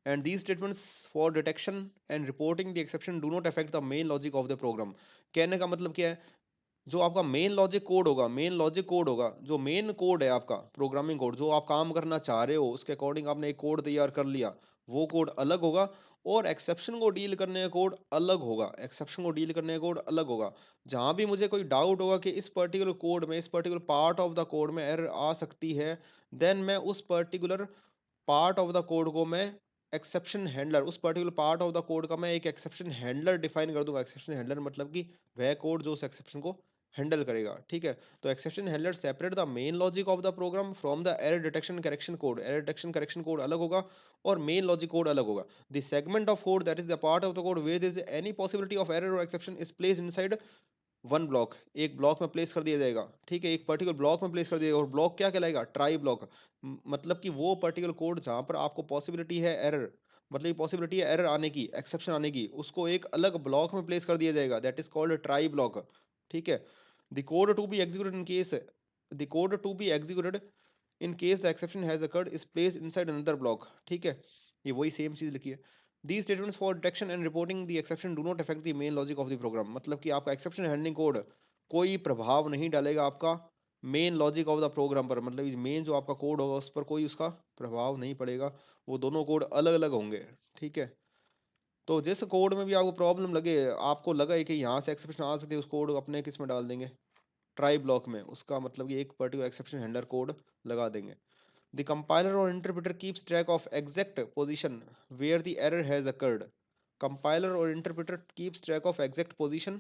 and these statements for detection and reporting the exception do not affect the main logic of the program। कहने का मतलब क्या है, जो आपका main logic code होगा, main logic code होगा, जो मेन कोड है आपका प्रोग्रामिंग कोड, जो आप काम करना चाह रहे हो उसके अकॉर्डिंग आपने एक कोड तैयार कर लिया, वो कोड अलग होगा। और एक्सेप्शन को डील करने का कोड अलग होगा, एक्सेप्शन को डील करने का कोड अलग होगा। जहां भी मुझे कोई डाउट होगा कि इस पर्टिकुलर कोड में, इस particular part of the code में एरर आ सकती है, देन मैं उस particular part of the code को मैं एक्सेप्शन हैंडलर, उस particular part of the code का मैं एक एक्सेप्शन हैंडलर डिफाइन कर दूंगा। एक्सेप्शन हैंडलर मतलब कि वह कोड जो उस एक्सेप्शन को हैंडल करेगा, ठीक है। तो exception handler separate the main logic of the program from the error detection correction code. Error detection correction code अलग होगा और मेन लॉजिक कोड अलग होगा। The segment of code that is the part of the code where there is any possibility of error और exception is placed inside one block. एक block में place कर दिया जाएगा, ठीक है, एक पर्टिकुलर ब्लॉक में प्लेस कर दिया जाएगा। और ब्लॉक क्या कहलाएगा? Try block. मतलब कि वो पर्टिकुलर कोड जहां पर आपको पॉसिबिलिटी है एरर, मतलब पॉसिबिलिटी है एरर आने की, एक्सेप्शन आने की, उसको एक अलग ब्लॉक में प्लेस कर दिया जाएगा, that is called try block, ठीक है। The code to be executed in case, the code to be executed in case the exception has occurred is placed inside another block, ठीक है। ये वही सेम चीज लिखी है। These statements for detection and reporting the exception do not affect the main logic of the program। मतलब कि आपका exception handling कोड कोई प्रभाव नहीं डालेगा आपका main logic of the program पर। मतलब मेन जो आपका कोड होगा उस पर कोई उसका प्रभाव नहीं पड़ेगा, वो दोनों कोड अलग अलग होंगे, ठीक है। तो जिस कोड में भी आपको प्रॉब्लम लगे, आपको लगा है कि यहाँ से एक्सेप्शन आ सकती है, उस कोड को अपने किस में डाल देंगे? ट्राई ब्लॉक में। उसका मतलब कि एक पर्टिकुलर एक्सेप्शन हैंडलर कोड लगा देंगे। The compiler or interpreter keeps track of exact position where the error has occurred। Compiler or interpreter keeps track of exact position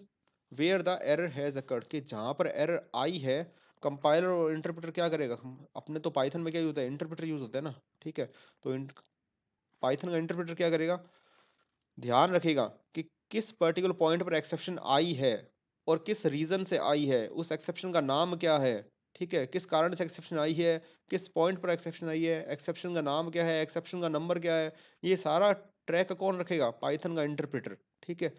where the error has occurred। कि जहाँ पर error आई है, compiler और interpreter क्या करेगा? अपने तो पाइथन में क्या यूज होता है? इंटरप्रेटर यूज होता है ना, ठीक है। तो पाइथन का इंटरप्रेटर क्या करेगा? ध्यान रखेगा कि किस पर्टिकुलर पॉइंट पर एक्सेप्शन आई है और किस रीजन से आई है, उस एक्सेप्शन का नाम क्या है, ठीक है, किस कारण से एक्सेप्शन आई है, किस पॉइंट पर एक्सेप्शन आई है, एक्सेप्शन का नाम क्या है, एक्सेप्शन का नंबर क्या है, ये सारा ट्रैक कौन रखेगा? पाइथन का इंटरप्रेटर, ठीक है।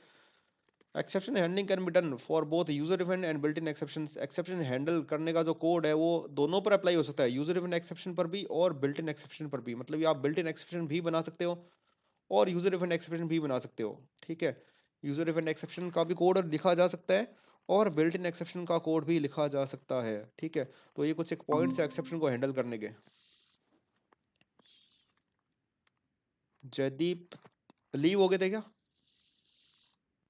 Exception handling can be done for both user defined and built in exceptions. Exception handle करने का जो कोड है वो दोनों पर अप्लाई हो सकता है, यूजर डिफाइंड एक्सेप्शन पर भी और बिल्ट इन एक्सेप्शन पर भी। मतलब ये आप बिल्ट इन एक्सेप्शन भी बना सकते हो और यूजर डिफाइंड एक्सेप्शन भी बना सकते हो, ठीक है। यूजर डिफाइंड एक्सेप्शन का भी कोड लिखा जा सकता है और बिल्ट इन एक्सेप्शन का कोड भी लिखा जा सकता है, ठीक है। तो ये कुछ एक पॉइंट्स है एक्सेप्शन को हैंडल करने के। जयदीप लीव हो गए थे क्या?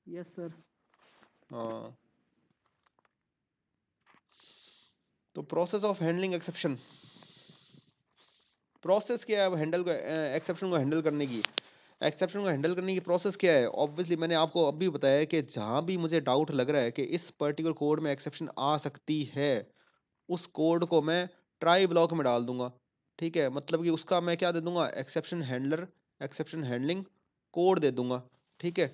Yes sir. हाँ। तो process of handling exception, process क्या है हैंडल को एक्सेप्शन को हैंडल करने की? एक्सेप्शन को हैंडल करने की प्रोसेस क्या है? ऑब्वियसली मैंने आपको अभी बताया है कि जहां भी मुझे डाउट लग रहा है कि इस पर्टिकुलर कोड में एक्सेप्शन आ सकती है, उस कोड को मैं ट्राई ब्लॉक में डाल दूंगा, ठीक है। मतलब कि उसका मैं क्या दे दूंगा? Exception handler, exception handling code दे दूंगा, ठीक है।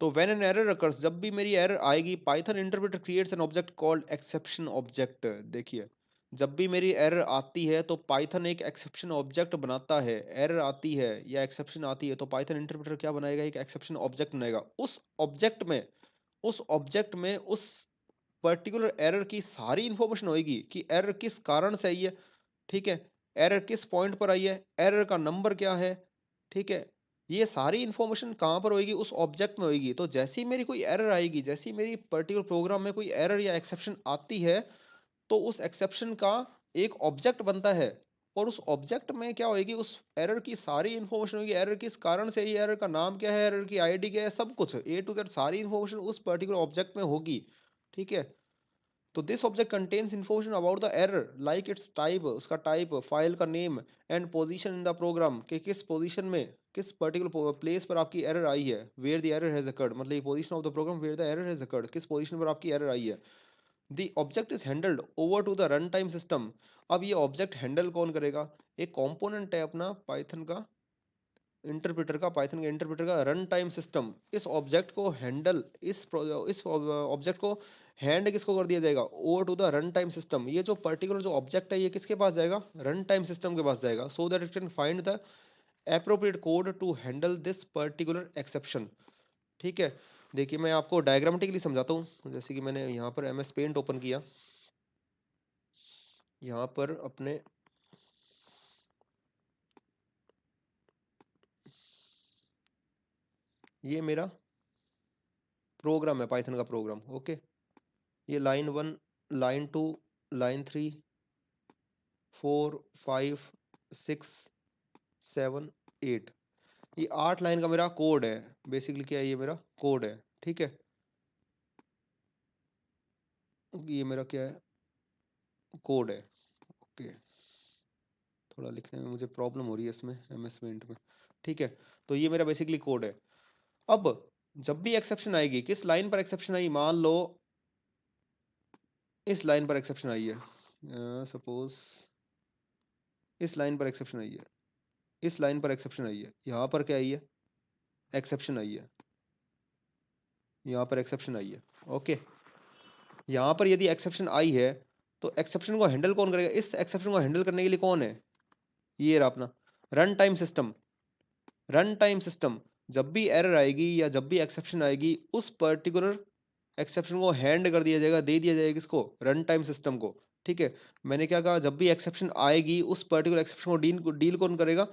तो व्हेन एन एरर अकर्स, जब भी मेरी एरर आएगी, Python interpreter creates an object called exception object. देखिए, जब भी मेरी एरर आती है तो पाइथन एक एक्सेप्शन ऑब्जेक्ट बनाता है। एरर आती है या एक्सेप्शन आती है तो पाइथन इंटरप्रेटर क्या बनाएगा? एक एक्सेप्शन ऑब्जेक्ट बनाएगा। उस ऑब्जेक्ट में उस पर्टिकुलर एरर की सारी इंफॉर्मेशन होगी कि एरर किस कारण से आई है, ठीक है, एरर किस पॉइंट पर आई है, एरर का नंबर क्या है, ठीक है। ये सारी इंफॉर्मेशन कहाँ पर होगी? उस ऑब्जेक्ट में होगी। तो जैसे ही मेरी कोई एरर आएगी, जैसे ही मेरी पर्टिकुलर प्रोग्राम में कोई एरर या एक्सेप्शन आती है, तो उस एक्सेप्शन का एक ऑब्जेक्ट बनता है और उस ऑब्जेक्ट में क्या होगी? उस एरर की सारी इंफॉर्मेशन होगी। एरर किस कारण से, ये एरर का नाम क्या है, एरर की आईडी क्या है, सब कुछ ए टू जेड सारी इंफॉर्मेशन उस पर्टिकुलर ऑब्जेक्ट में होगी, ठीक है। तो this object contains information about the error like its type, उसका टाइप, फाइल का name and position in the program, कि किस पोजीशन में, किस पर्टिकुलर प्लेस पर आपकी एरर आई है। Where the error has occurred, मतलब ये position of the program where the error has occurred, किस पोजीशन पर आपकी एरर आई है। The object is handled over to the run time system. अब ये ऑब्जेक्ट हैंडल कौन करेगा? एक कॉम्पोनेंट है अपना पाइथन का इंटरप्रेटर का, पाइथन के इंटरप्रेटर का रन टाइम सिस्टम। इस ऑब्जेक्ट को हैंडल, इस ऑब्जेक्ट को हैंड किसको कर दिया जाएगा? Over to the run time system. ये जो पर्टिकुलर जो ऑब्जेक्ट है ये किसके पास जाएगा? रन टाइम सिस्टम के पास जाएगा, so that it can find the appropriate code to handle this particular exception, ठीक है। देखिए मैं आपको डायग्रामेटिकली समझाता हूँ। जैसे कि मैंने यहाँ पर एमएस पेंट ओपन किया, यहाँ पर अपने ये मेरा प्रोग्राम है, पाइथन का प्रोग्राम, ओके। ये लाइन 1, लाइन 2, लाइन 3, 4, 5, 6, 7 8, ये 8 लाइन का मेरा कोड है। बेसिकली क्या है, ये मेरा कोड है, ठीक है। ये मेरा क्या है, कोड है। ओके, थोड़ा लिखने में मुझे प्रॉब्लम हो रही है इसमें MS पेंट में, ठीक है। तो ये मेरा बेसिकली कोड है। अब जब भी एक्सेप्शन आएगी, किस लाइन पर एक्सेप्शन आई, मान लो इस लाइन पर एक्सेप्शन आई है, सपोज इस लाइन पर एक्सेप्शन आई है, इस लाइन पर एक्सेप्शन आई है, यहाँ पर क्या आई है, एक्सेप्शन आई है, यहाँ पर एक्सेप्शन आई है। ओके, यहाँ पर यदि एक्सेप्शन आई है तो एक्सेप्शन को हैंडल कौन करेगा, इस एक्सेप्शन को हैंडल करने के लिए कौन है, ये रहा अपना run time system. Run time system जब भी एरर आएगी या जब भी एक्सेप्शन आएगी, उस पर्टिकुलर एक्सेप्शन को हैंड कर दिया जाएगा, दे दिया जाएगा किसको, रन टाइम सिस्टम को, ठीक है। मैंने क्या कहा, जब भी एक्सेप्शन आएगी उस पर्टिकुलर एक्सेप्शन को डील कौन करेगा,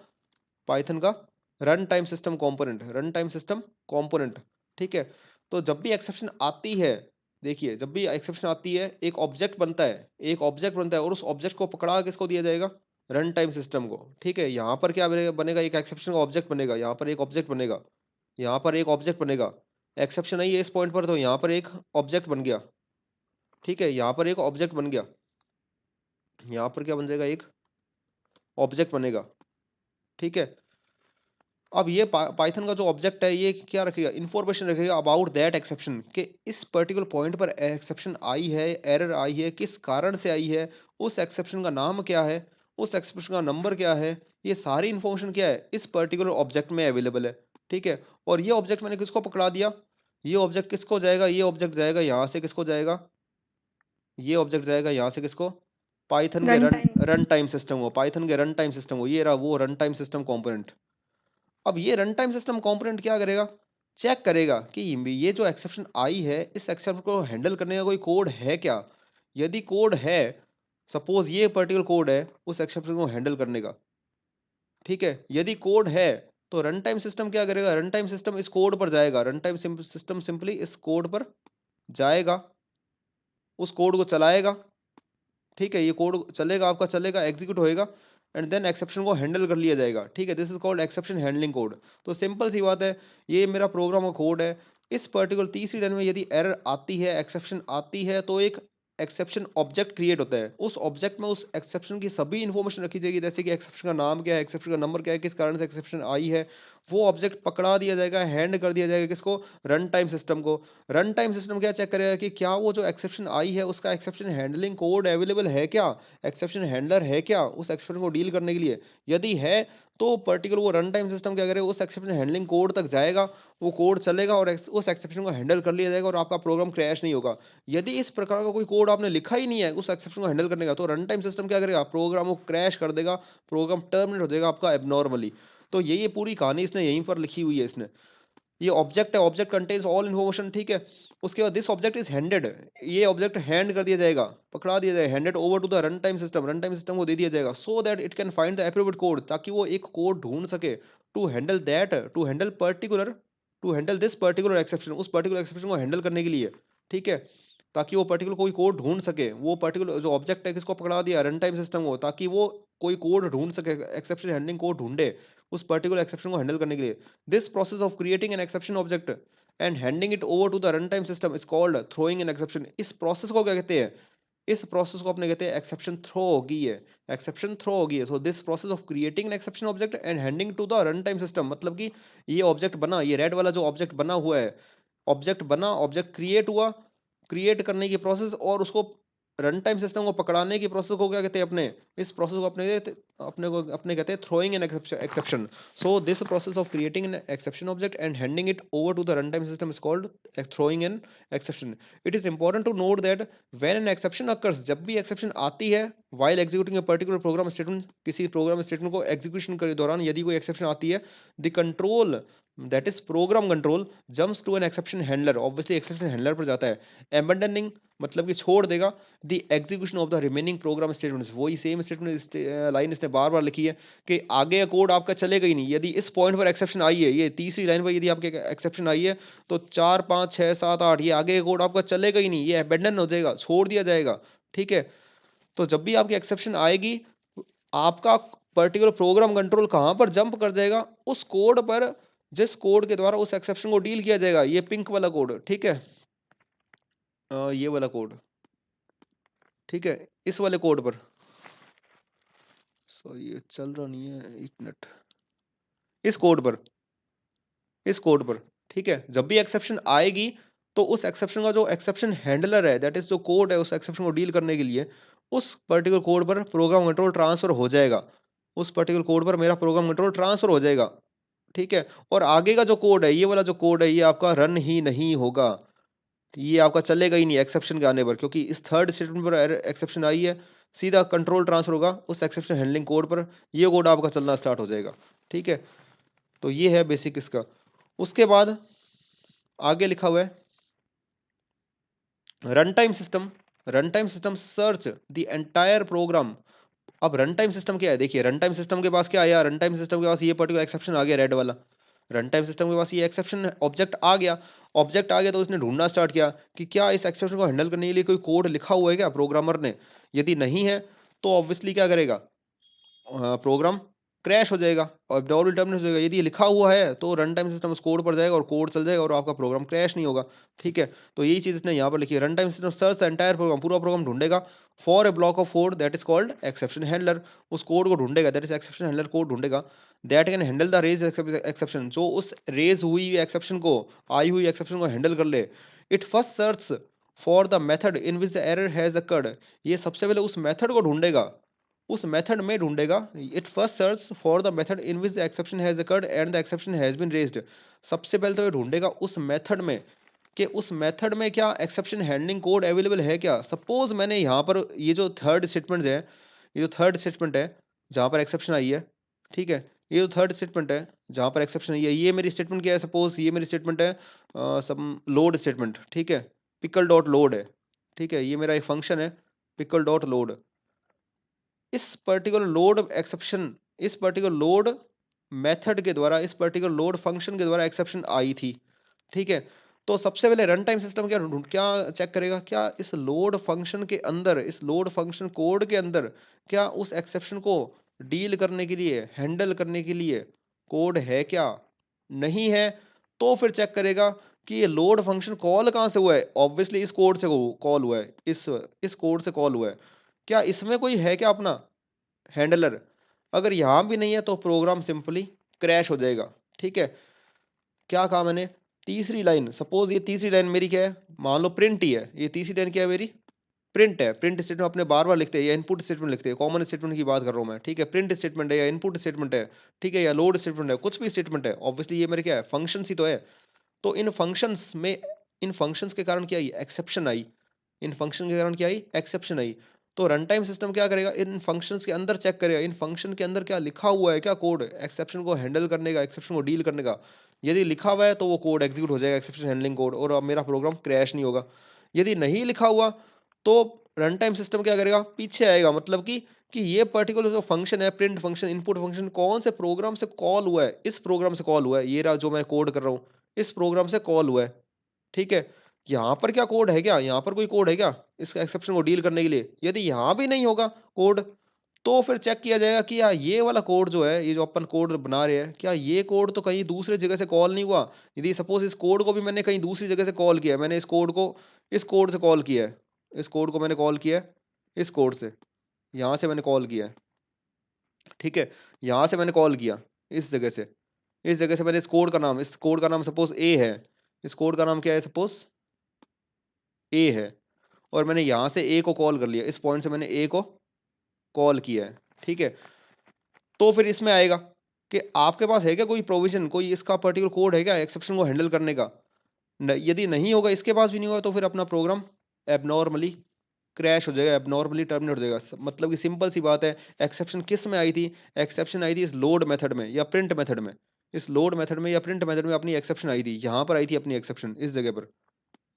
पाइथन का run time system component, run time system component, ठीक है। तो जब भी एक्सेप्शन आती है, देखिए जब भी एक्सेप्शन आती है एक ऑब्जेक्ट बनता है, एक ऑब्जेक्ट बनता है और उस ऑब्जेक्ट को पकड़ा किसको दिया जाएगा, रन टाइम सिस्टम को, ठीक है। यहाँ पर क्या बनेगा, एक एक्सेप्शन का ऑब्जेक्ट बनेगा, यहाँ पर एक ऑब्जेक्ट बनेगा, यहाँ पर एक ऑब्जेक्ट बनेगा। एक्सेप्शन आई है इस पॉइंट पर तो यहाँ पर एक ऑब्जेक्ट बन गया, ठीक है। यहाँ पर एक ऑब्जेक्ट बन गया, यहाँ पर क्या बन जाएगा, एक ऑब्जेक्ट बनेगा, ठीक है। अब ये पाइथन का जो ऑब्जेक्ट है ये क्या रखेगा, इंफॉर्मेशन रखेगा अबाउट दैट एक्सेप्शन, कि इस पर्टिकुलर पॉइंट पर एक्सेप्शन आई है, एरर आई है, किस कारण से आई है, उस एक्सेप्शन का नाम क्या है, उस एक्सेप्शन का नंबर क्या है, ये सारी इंफॉर्मेशन क्या है इस पर्टिकुलर ऑब्जेक्ट में अवेलेबल है, ठीक है। और ये ऑब्जेक्ट मैंने किसको पकड़ा दिया, ये ऑब्जेक्ट किसको जाएगा, ये ऑब्जेक्ट जाएगा यहाँ से किसको जाएगा, ये ऑब्जेक्ट जाएगा यहाँ से किसको, पाइथन के run time run time system को, पाइथन के रन टाइम सिस्टम को, ये रहा वो रन टाइम सिस्टम कॉम्पोनेंट। अब ये रन टाइम सिस्टम कंपोनेंट क्या करेगा, चेक करेगा कि ये जो एक्सेप्शन आई है इस एक्सेप्शन को हैंडल करने का कोई कोड है क्या। यदि कोड है, सपोज ये पर्टिकुलर कोड है उस एक्सेप्शन को हैंडल करने का, ठीक है। यदि कोड है तो रन टाइम सिस्टम क्या करेगा, रन टाइम सिस्टम इस कोड पर जाएगा, रन टाइम सिस्टम सिंपली इस कोड पर जाएगा, उस कोड को चलाएगा, ठीक है। ये कोड चलेगा, आपका चलेगा, एग्जीक्यूट होएगा एंड देन एक्सेप्शन को हैंडल कर लिया जाएगा, ठीक है। This is called exception handling code. तो सिंपल सी बात है, ये मेरा प्रोग्राम का कोड है। इस पर्टिकुलर तीसरी लाइन में यदि एरर आती है, एक्सेप्शन आती है, तो एक एक्सेप्शन ऑब्जेक्ट क्रिएट होता है। उस ऑब्जेक्ट में उस एक्सेप्शन की सभी इंफॉर्मेशन रखी जाएगी, जैसे कि एक्सेप्शन का नाम क्या है, एक्सेप्शन का नंबर क्या है, किस कारण से एक्सेप्शन आई है, वो ऑब्जेक्ट पकड़ा दिया जाएगा, हैंड कर दिया जाएगा किसको, रन टाइम सिस्टम को। रन टाइम सिस्टम क्या चेक करेगा कि क्या वो जो एक्सेप्शन आई है उसका एक्सेप्शन हैंडलिंग कोड अवेलेबल है क्या, एक्सेप्शन हैंडलर है क्या उस एक्सेप्शन को डील करने के लिए। यदि है तो पर्टिकुलर वो रन टाइम सिस्टम क्या करेगा, उस एक्सेप्शन हैंडलिंग कोड तक जाएगा, वो कोड चलेगा और उस एक्सेप्शन को हैंडल कर लिया जाएगा और आपका प्रोग्राम क्रैश नहीं होगा। यदि इस प्रकार का कोई कोड आपने लिखा ही नहीं है उस एक्सेप्शन को हैंडल करने का, तो रन टाइम सिस्टम क्या करेगा, प्रोग्राम को क्रैश कर देगा, प्रोग्राम टर्मिनेट हो जाएगा आपका एबनॉर्मली। तो ये पूरी कहानी इसने यहीं पर लिखी हुई है इसने। ये ऑब्जेक्ट है, ऑब्जेक्ट कंटेन्स ऑल इन्फॉर्मेशन, ठीक है। उसके बाद दिस ऑब्जेक्ट इज हैंडेड, ये ऑब्जेक्ट हैंड कर दिया जाएगा, पकड़ा दिया जाएगा, handed over to the run time system, run time system को दे दिया जाएगा, so that it can find the appropriate code, ताकि वो एक कोड ढूंढ सके to handle that, to handle particular, to handle this particular exception, उस पर्टिकुलर एक्सेप्शन को हैंडल करने के लिए, ठीक है। ताकि वो पर्टिकुलर कोई कोड ढूंढ सके, वो पर्टिकुलर जो ऑब्जेक्ट है किसको पकड़ा दिया, रन टाइम सिस्टम को, ताकि वो कोई कोड ढूंढ सके, एक्सेप्शन हैंडलिंग कोड ढूंढे उस पर्टिकुलर एक्सेप्शन को हैंडल करने के लिए। This process of creating an exception object and handing it over to the run time system is called throwing an exception. इस प्रोसेस को क्या कहते हैं, इस प्रोसेस को अपने कहते हैं एक्सेप्शन थ्रो होगी है, एक्सेप्शन थ्रो होगी है। So this process of creating an exception object and handing to the run time system, मतलब कि ये ऑब्जेक्ट बना, ये रेड वाला जो ऑब्जेक्ट बना हुआ है, ऑब्जेक्ट बना, ऑब्जेक्ट क्रिएट हुआ, क्रिएट करने की प्रोसेस और उसको रन टाइम सिस्टम को पकड़ाने की प्रोसेस को क्या कहते हैं, अपने इस प्रोसेस को अपने कहते हैं throwing an exception. So this process of creating an exception object and handing it over to the run time system is called throwing an exception. It is important to note that when an exception occurs, जब भी exception आती है while executing a particular program statement, किसी program statement को execution के दौरान यदि कोई एक्सेप्शन आती है, the control that is program control jumps to N exception handler, obviously exception handler पर जाता है, एबंडनिंग मतलब कि छोड़ देगा the execution of the remaining program statements. वही सेम स्टेटमेंट लाइन इसने बार बार लिखी है कि आगे कोड आपका चलेगा ही नहीं। यदि इस पॉइंट पर एक्सेप्शन आई है, ये तीसरी लाइन पर यदि आपके एक्सेप्शन आई है, तो 4 5 6 7 8 ये आगे कोड आपका चलेगा ही नहीं, ये अबेंडन हो जाएगा, छोड़ दिया जाएगा, ठीक है। तो जब भी आपकी एक्सेप्शन आएगी, आपका पर्टिकुलर प्रोग्राम कंट्रोल कहाँ पर जंप कर जाएगा, उस कोड पर जिस कोड के द्वारा उस एक्सेप्शन को डील किया जाएगा। ये पिंक वाला कोड, ठीक है, ये वाला कोड, ठीक है, इस वाले कोड पर, सॉरी ये चल रहा नहीं है, एक मिनट, इस कोड पर, इस कोड पर, ठीक है। जब भी एक्सेप्शन आएगी तो उस एक्सेप्शन का जो एक्सेप्शन हैंडलर है, दैट इज जो कोड है उस एक्सेप्शन को डील करने के लिए, उस पर्टिकुलर कोड पर प्रोग्राम कंट्रोल ट्रांसफर हो जाएगा। उस पर्टिकुलर कोड पर मेरा प्रोग्राम कंट्रोल ट्रांसफर हो जाएगा, ठीक है। और आगे का जो कोड है, ये वाला जो कोड है, ये आपका रन ही नहीं होगा, ये आपका चलेगा ही नहीं एक्सेप्शन के आने पर, क्योंकि इस थर्ड स्टेटमेंट पर एक्सेप्शन आई है, सीधा कंट्रोल ट्रांसफर होगा उस एक्सेप्शन हैंडलिंग कोड पर, ये कोड आपका चलना स्टार्ट हो जाएगा, ठीक है। तो ये है बेसिक इसका। उसके बाद आगे लिखा हुआ है run time system. Run time system search the entire program. अब रन टाइम सिस्टम क्या है, देखिए रन टाइम सिस्टम के पास क्या आया, रन टाइम सिस्टम के पास ये पर्टिकुलर एक्सेप्शन आ गया, रेड वाला। रन टाइम सिस्टम के पास ये एक्सेप्शन ऑब्जेक्ट आ गया, ऑब्जेक्ट आ गया तो उसने ढूंढना स्टार्ट किया कि क्या इस एक्सेप्शन को हैंडल करने के लिए कोई कोड लिखा हुआ है क्या प्रोग्रामर ने। यदि नहीं है तो ऑब्वियसली क्या करेगा, प्रोग्राम क्रैश हो जाएगा और एब्नॉर्मल टर्मिनेट हो जाएगा। यदि लिखा हुआ है तो रन टाइम सिस्टम उस कोड पर जाएगा और कोड चल जाएगा और आपका प्रोग्राम क्रैश नहीं होगा, ठीक है। तो यही चीज़ इसने यहाँ पर लिखी है, run time system search the entire program, पूरा प्रोग्राम ढूंढेगा for a block of code that is called exception handler. उस कोड को ढूंढेगा, that is exception handler code ढूंढेगा, that can handle the raise exception, जो उस रेज हुई exception को, आई हुई एक्सेप्शन को हैंडल कर ले। It first search for the method in which the error has occurred. ये सबसे पहले उस मेथड को ढूंढेगा, उस मेथड में ढूंढेगा। It first search for the method in which the exception has occurred and the exception has been raised. सबसे पहले तो ये ढूंढेगा उस मेथड में कि उस मेथड में क्या एक्सेप्शन हैंडलिंग कोड अवेलेबल है क्या। सपोज मैंने यहाँ पर ये जो थर्ड स्टेटमेंट है, ये जो थर्ड स्टेटमेंट है जहाँ पर एक्सेप्शन आई है, ठीक है, ये जो थर्ड स्टेटमेंट है जहाँ पर एक्सेप्शन आई है, ये मेरी स्टेटमेंट क्या है, सपोज ये मेरी स्टेटमेंट है सम लोड स्टेटमेंट, ठीक है, पिकल डॉट लोड है, ठीक है, ये मेरा एक फंक्शन है पिकल डॉट लोड। इस पर्टिकुलर लोड एक्सेप्शन, इस पर्टिकुलर लोड मेथड के द्वारा, इस पर्टिकुलर लोड फंक्शन के द्वारा एक्सेप्शन आई थी, ठीक है। तो सबसे पहले रन टाइम सिस्टम क्या चेक करेगा, क्या इस लोड फंक्शन के अंदर, इस लोड फंक्शन कोड के अंदर क्या उस एक्सेप्शन को डील करने के लिए, हैंडल करने के लिए कोड है क्या। नहीं है तो फिर चेक करेगा कि ये लोड फंक्शन कॉल कहाँ से हुआ है, ऑब्वियसली इस कोड से कॉल हुआ है, इस कोड से कॉल हुआ है। क्या इसमें कोई है क्या अपना हैंडलर, अगर यहां भी नहीं है तो प्रोग्राम सिंपली क्रैश हो जाएगा, ठीक है। क्या कहा मैंने, तीसरी लाइन, सपोज ये तीसरी लाइन मेरी क्या है, मान लो प्रिंट ही है, ये तीसरी लाइन क्या है मेरी, प्रिंट है। प्रिंट स्टेटमेंट अपने बार बार लिखते हैं या इनपुट स्टेटमेंट लिखते हैं, कॉमन स्टेटमेंट की बात कर रहा हूं मैं, ठीक है। प्रिंट स्टेटमेंट है या इनपुट स्टेटमेंट है, ठीक है, या लोड स्टेटमेंट है, कुछ भी स्टेटमेंट है, ऑब्वियसली ये मेरे क्या है, फंक्शंस ही तो है। तो इन फंक्शंस में, इन फंक्शंस के कारण क्या आई, एक्सेप्शन आई, इन फंक्शन के कारण क्या आई, एक्सेप्शन आई। तो रन टाइम सिस्टम क्या करेगा, इन फंक्शंस के अंदर चेक करेगा, इन फंक्शन के अंदर क्या लिखा हुआ है क्या कोड एक्सेप्शन को हैंडल करने का, एक्सेप्शन को डील करने का। यदि लिखा हुआ है तो वो कोड एग्जीक्यूट हो जाएगा, एक्सेप्शन हैंडलिंग कोड, और अब मेरा प्रोग्राम क्रैश नहीं होगा। यदि नहीं लिखा हुआ तो रन टाइम सिस्टम क्या करेगा, पीछे आएगा, मतलब कि ये पर्टिकुलर जो फंक्शन है, प्रिंट फंक्शन, इनपुट फंक्शन, कौन से प्रोग्राम से कॉल हुआ है, इस प्रोग्राम से कॉल हुआ है, ये रहा जो मैं कोड कर रहा हूँ, इस प्रोग्राम से कॉल हुआ है, ठीक है। यहाँ पर क्या कोड है क्या, यहाँ पर कोई कोड है क्या इस एक्सेप्शन को डील करने के लिए। यदि यहाँ भी नहीं होगा कोड तो फिर चेक किया जाएगा कि यार ये वाला कोड जो है, ये जो अपन कोड बना रहे हैं, क्या ये कोड तो कहीं दूसरे जगह से कॉल नहीं हुआ। यदि सपोज इस कोड को भी मैंने कहीं दूसरी जगह से कॉल किया है, मैंने इस कोड को इस कोड से कॉल किया है, इस कोड को मैंने कॉल किया है इस कोड से, यहाँ से मैंने कॉल किया है, ठीक है, यहाँ से मैंने कॉल किया इस जगह से, इस जगह से मैंने इस कोड का नाम सपोज ए है, इस कोड का नाम क्या है, सपोज ए है, और मैंने यहाँ से ए को कॉल कर लिया, इस पॉइंट से मैंने ए को कॉल किया है, ठीक है। तो फिर इसमें आएगा कि आपके पास है क्या कोई प्रोविजन, कोई इसका पर्टिकुलर कोड है क्या एक्सेप्शन को हैंडल करने का। यदि नहीं होगा, इसके पास भी नहीं होगा, तो फिर अपना प्रोग्राम एबनॉर्मली क्रैश हो जाएगा, एबनॉर्मली टर्मिनेट हो जाएगा। मतलब कि सिंपल सी बात है, एक्सेप्शन किस में आई थी, एक्सेप्शन आई थी इस लोड मेथड में या प्रिंट मेथड में, इस लोड मेथड में या प्रिंट मेथड में अपनी एक्सेप्शन आई थी, यहाँ पर आई थी अपनी एक्सेप्शन, इस जगह पर,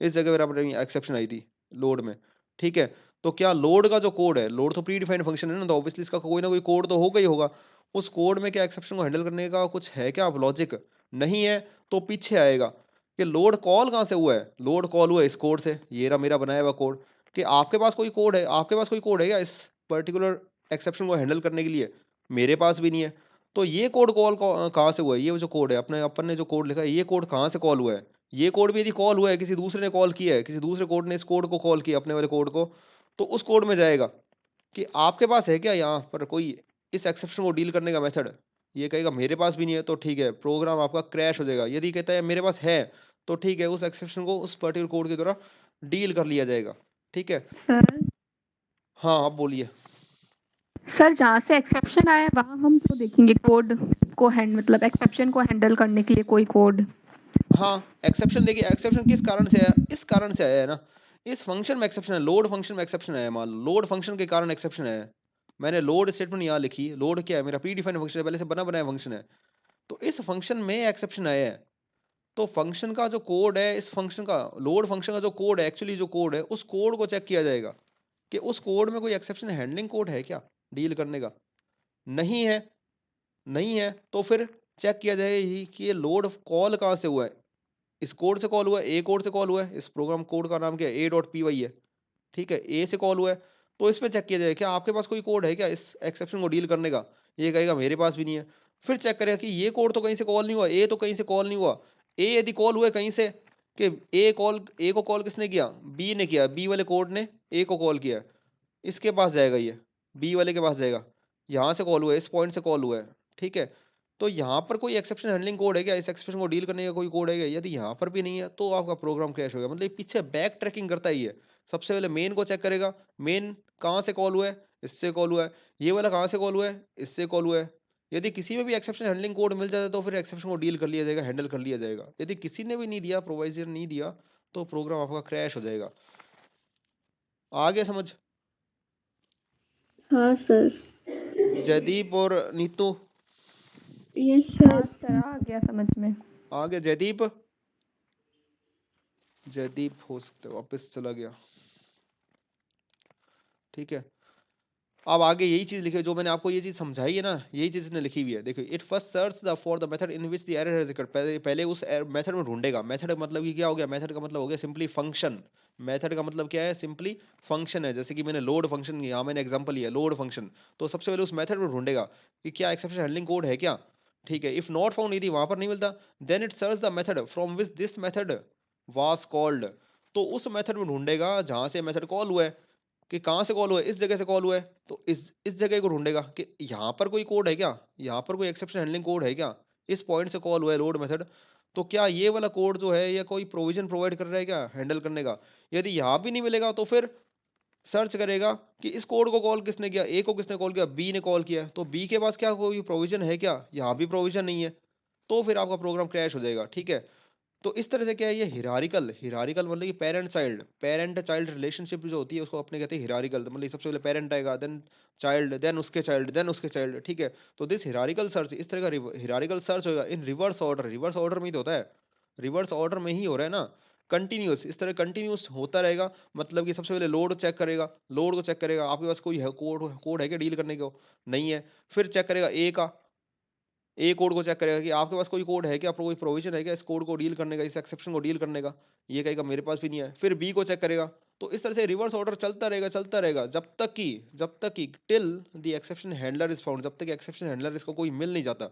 इस जगह पर अपनी एक्सेप्शन आई थी लोड में, ठीक है। तो क्या लोड का जो कोड है, लोड तो प्री डिफाइंड फंक्शन है ना, तो ऑब्वियसली इसका कोई ना कोई कोड तो होगा ही होगा। उस कोड में क्या एक्सेप्शन को हैंडल करने का कुछ है क्या लॉजिक, नहीं है तो पीछे आएगा कि लोड कॉल कहाँ से हुआ है, लोड कॉल हुआ है इस कोड से, ये रहा मेरा बनाया हुआ कोड। कि आपके पास कोई कोड है, आपके पास कोई कोड है क्या इस पर्टिकुलर एक्सेप्शन को हैंडल करने के लिए। मेरे पास भी नहीं है। तो ये कोड कॉल कहाँ से हुआ है? ये जो कोड है अपने अपन ने जो कोड लिखा है, ये कोड कहाँ से कॉल हुआ है? ये कोड भी यदि कॉल हुआ है, किसी दूसरे ने कॉल किया है, किसी दूसरे कोड ने इस कोड को कॉल किया अपने वाले कोड को, तो उस कोड में जाएगा कि आपके पास है क्या यहाँ पर कोई इस एक्सेप्शन को डील करने का मेथड। ये कहेगा मेरे पास भी नहीं है, तो ठीक है, प्रोग्राम आपका क्रैश हो जाएगा। यदि कहता है मेरे पास है, तो ठीक है, उस एक्सेप्शन को उस पर्टिकुलर कोड के द्वारा डील कर लिया जाएगा। ठीक है, सर हाँ आप बोलिए। सर जहाँ से एक्सेप्शन आया है वहाँ हम तो देखेंगे कोड को मतलब एक्सेप्शन को हैंडल करने के लिए कोई कोड। हाँ एक्सेप्शन देखिए, एक्सेप्शन किस कारण से आया? इस कारण से आया है ना, इस फंक्शन में एक्सेप्शन है, लोड फंक्शन में एक्सेप्शन है। मान लो लोड फंक्शन के कारण एक्सेप्शन है। मैंने लोड स्टेटमेंट यहाँ लिखी, लोड क्या है? मेरा प्री डिफाइंड फंक्शन है, पहले से बना बनाया फंक्शन है। तो इस फंक्शन में एक्सेप्शन आया है, तो फंक्शन का जो कोड है, इस फंक्शन का लोड फंक्शन का जो कोड है, एक्चुअली जो कोड है, उस कोड को चेक किया जाएगा कि उस कोड में कोई एक्सेप्शन हैंडलिंग कोड है क्या डील करने का। नहीं है, नहीं है तो फिर चेक किया जाएगा कि ये लोड कॉल कहाँ से हुआ है। इस कोड से कॉल हुआ है, ए कोड से कॉल हुआ है। इस प्रोग्राम कोड का नाम क्या है? a.py है। ठीक है, ए से कॉल हुआ है, तो इसमें चेक किया जाएगा क्या आपके पास कोई कोड है क्या इस एक्सेप्शन को डील करने का। ये कहेगा मेरे पास भी नहीं है। फिर चेक करेगा कि ये कोड तो कहीं से कॉल नहीं हुआ, ए तो कहीं से कॉल नहीं हुआ। ए यदि कॉल हुआ है कहीं से, कि ए को कॉल किसने किया? बी ने किया, बी वाले कोड ने ए को कॉल किया, इसके पास जाएगा, ये बी वाले के पास जाएगा। यहाँ से कॉल हुआ है, इस पॉइंट से कॉल हुआ है। ठीक है, तो यहाँ पर कोई एक्सेप्शन हैंडलिंग कोड है क्या? इस एक्सेप्शन को डील करने का कोई कोड है क्या? यदि यहाँ पर भी नहीं है तो आपका प्रोग्राम क्रैश होगा। मतलब ये पीछे बैक ट्रैकिंग करता ही है। सबसे पहले मेन को चेक करेगा, मेन कहाँ से कॉल हुआ है? इससे कॉल हुआ है। ये वाला कहाँ से कॉल हुआ है? इससे कॉल हुआ है। यदि किसी में भी एक्सेप्शन हैंडलिंग कोड मिल जाता है तो फिर एक्सेप्शन को डील कर लिया जाएगा, हैंडल कर लिया जाएगा। यदि किसी ने भी नहीं दिया, प्रोवाइजर नहीं दिया, तो प्रोग्राम आपका क्रैश हो जाएगा। आगे समझ? हाँ सर। जयदीप और नीतू, यस हाँ सर। सर आ गया समझ में। आगे जयदीप, जयदीप हो सकता है वापस चला गया। ठीक है, अब आगे यही चीज लिखी है जो मैंने आपको ये चीज समझाई है ना, यही चीज इसने लिखी हुई है। देखो, it first search the for the method in which the error has occurred। पहले उस मेथड में ढूंढेगा। मेथड मतलब ये क्या हो गया? मेथड का मतलब हो गया सिंपली फंक्शन। मेथड का मतलब क्या है? सिंपली फंक्शन है। जैसे कि मैंने लोड फंक्शन, यहाँ मैंने एग्जांपल लिया लोड फंक्शन। तो सबसे पहले उस मेथड में ढूंढेगा कि क्या एक्सेप्शन हैंडलिंग कोड है क्या। ठीक है, इफ नॉट फाउंड, यदि वहां पर नहीं मिलता, then it search the method from which this method was called. तो उस मेथड में ढूंढेगा जहां से मेथड कॉल हुआ है, कि कहाँ से कॉल हुआ है? इस जगह से कॉल हुआ है, तो इस जगह को ढूंढेगा कि यहाँ पर कोई कोड है क्या, यहाँ पर कोई एक्सेप्शन हैंडलिंग कोड है क्या। इस पॉइंट से कॉल हुआ है लोड मेथड, तो क्या ये वाला कोड जो है या कोई प्रोविजन प्रोवाइड कर रहा है क्या हैंडल करने का। यदि यहाँ भी नहीं मिलेगा तो फिर सर्च करेगा कि इस कोड को कॉल किसने किया। ए को किसने कॉल किया? बी ने कॉल किया, तो बी के पास क्या कोई प्रोविजन है क्या? यहाँ भी प्रोविजन नहीं है, तो फिर आपका प्रोग्राम क्रैश हो जाएगा। ठीक है, तो इस तरह से क्या है, ये हिरारिकल, हिरारिकल मतलब कि पेरेंट चाइल्ड रिलेशनशिप जो होती है उसको अपने कहते हैं हिरारिकल। मतलब सबसे पहले पेरेंट आएगा, देन चाइल्ड, देन उसके चाइल्ड, देन उसके चाइल्ड। ठीक है, तो दिस हिरारिकल सर्च, इस तरह का हिरारिकल सर्च होगा इन रिवर्स ऑर्डर। रिवर्स ऑर्डर में ही तो होता है, रिवर्स ऑर्डर में ही हो रहा है ना, कंटिन्यूस, इस तरह कंटिन्यूस होता रहेगा। मतलब कि सबसे पहले लोड चेक करेगा, लोड को चेक करेगा आपके पास कोई है कोड, कोड है क्या डील करने को? नहीं है। फिर चेक करेगा ए का, ए कोड को चेक करेगा कि आपके पास कोई कोड है क्या, कोई प्रोविजन है क्या इस कोड को डील करने का, इस एक्सेप्शन को डील करने का। ये कहेगा मेरे पास भी नहीं है। फिर बी को चेक करेगा। तो इस तरह से रिवर्स ऑर्डर चलता रहेगा, चलता रहेगा, जब तक कि till the exception handler is found, जब तक एक्सेप्शन हैंडलर इसको कोई मिल नहीं जाता।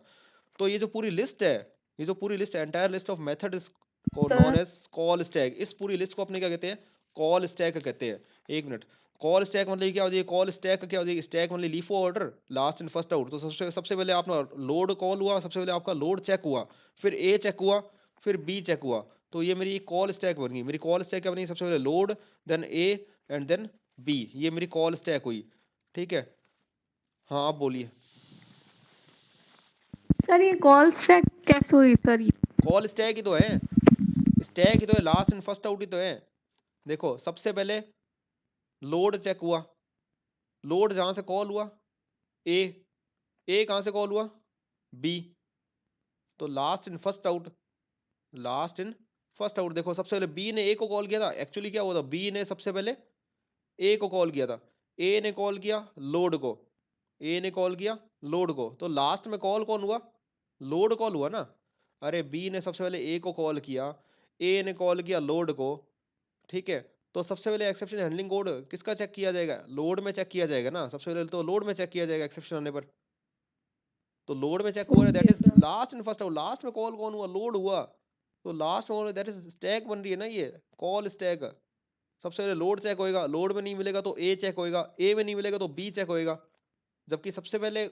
तो ये जो पूरी लिस्ट है, ये जो पूरी लिस्ट है, entire list of method is known sir as call stack. इस पूरी लिस्ट को अपने क्या कहते हैं? कॉल स्टैक कहते हैं। एक मिनट, कॉल स्टैक मतलब क्या हो जाएगी? कॉल स्टैक क्या हो जाएगी? स्टैक मतलब leaf order, last and first out. तो सबसे सबसे पहले आपका लोड कॉल हुआ, सबसे पहले आपका लोड चेक हुआ, फिर ए चेक हुआ, फिर बी चेक हुआ। तो ये मेरी कॉल स्टैक बन गई। मेरी कॉल स्टैक क्या बनी? सबसे पहले load, then A, and then B. ये मेरी कॉल स्टैक हुई। ठीक है, हाँ आप बोलिए। सर ये कॉल स्टैक कैसे हुई सर ये? कॉल स्टैक ही तो है, स्टैक ही तो है, लास्ट एंड फर्स्ट आउट ही तो है। देखो, सबसे पहले लोड चेक हुआ, लोड जहां से कॉल हुआ ए, ए कहां से कॉल हुआ? बी। तो last in first out, last in first out. देखो, सबसे पहले बी ने ए को कॉल किया था। एक्चुअली क्या हुआ था? बी ने सबसे पहले ए को कॉल किया था, ए ने कॉल किया लोड को, ए ने कॉल किया लोड को। तो लास्ट में कॉल कौन हुआ? लोड कॉल हुआ ना। अरे बी ने सबसे पहले ए को कॉल किया, ए ने कॉल किया लोड को। ठीक है, तो सबसे पहले एक्सेप्शन हैंडलिंग कोड किसका चेक किया जाएगा? लोड में चेक किया जाएगा ना। सबसे पहले तो लोड में चेक किया जाएगा एक्सेप्शन आने पर। तो लोड में चेक हो रहा है, that Okay, is sir. Last and first out. Last में कॉल कौन हुआ? लोड हुआ। तो लास्ट में दैट इज स्टैक बन रही है ना, ये कॉल स्टैक। सबसे पहले लोड चेक होएगा, लोड में नहीं मिलेगा तो ए चेक होएगा, ए में नहीं मिलेगा तो बी चेक होएगा। जबकि सबसे पहले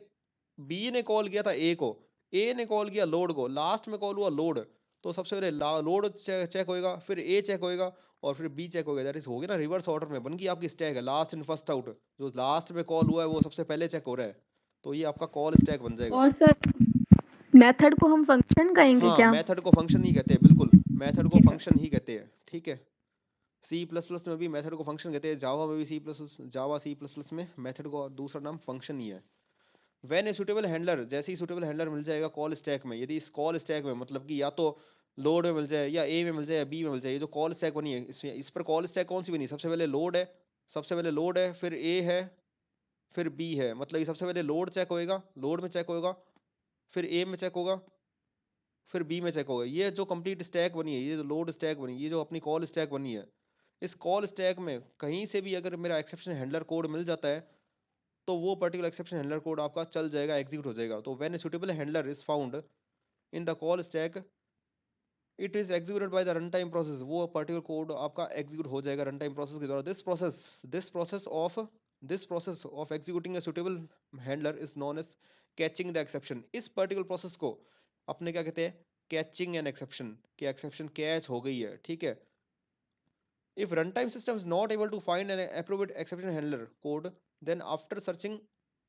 बी ने कॉल किया था ए को, ए ने कॉल किया लोड को, लास्ट में कॉल हुआ लोड। तो सबसे पहले लोड चेक होएगा, फिर ए चेक होएगा और फिर बी चेक होएगा। दैट इज हो गया ना रिवर्स ऑर्डर में, बन गई आपकी स्टैक है लास्ट इन फर्स्ट आउट। जो लास्ट में कॉल हुआ है वो सबसे पहले चेक हो रहा है, तो ये आपका कॉल स्टैक बन जाएगा। और सर मेथड को हम फंक्शन कहेंगे हाँ, क्या? मेथड को फंक्शन ही कहते हैं, बिल्कुल मेथड को Okay, sir. फंक्शन ही कहते हैं। ठीक है, सी प्लस प्लस में भी मेथड को फंक्शन कहते हैं, जावा में भी जावा सी प्लस प्लस में मेथड को दूसरा नाम फंक्शन ही है। व्हेन ए सुटेबल हैंडलर, जैसे ही सुटेबल हैंडलर मिल जाएगा कॉल स्टैक में, यदि इस कॉल स्टैक में मतलब कि या तो लोड में मिल जाए या ए में मिल जाए या बी में मिल जाए, ये जो कॉल स्टैक बनी है इसमें, इस पर कॉल स्टैक कौन सी बनी? सबसे पहले लोड है, सबसे पहले लोड है, फिर ए है, फिर बी है। मतलब ये सबसे पहले लोड चेक होएगा, लोड में चेक होगा, फिर ए में चेक होगा, फिर बी में चेक होगा। ये जो कंप्लीट स्टैक बनी है, ये जो लोड स्टैक बनी है, ये जो अपनी कॉल स्टैक बनी है, इस कॉल स्टैक में कहीं से भी अगर मेरा एक्सेप्शन हैंडलर कोड मिल जाता है तो वो पर्टिकुलर एक्सेप्शन हैंडलर कोड आपका चल जाएगा, एग्जीक्यूट हो जाएगा। तो when a suitable handler is found in the call stack it is executed by the run time process, वो पर्टिकुलर कोड आपका एग्जीक्यूट हो जाएगा रन टाइम प्रोसेस के द्वारा। This process of executing a suitable handler is known as catching the exception. इस particular process को अपने क्या कहते हैं? कैचिंग एन एक्सेप्शन, कि एक्सेप्शन कैच हो गई है। ठीक है, if runtime system is not able to find an appropriate exception handler code, then after searching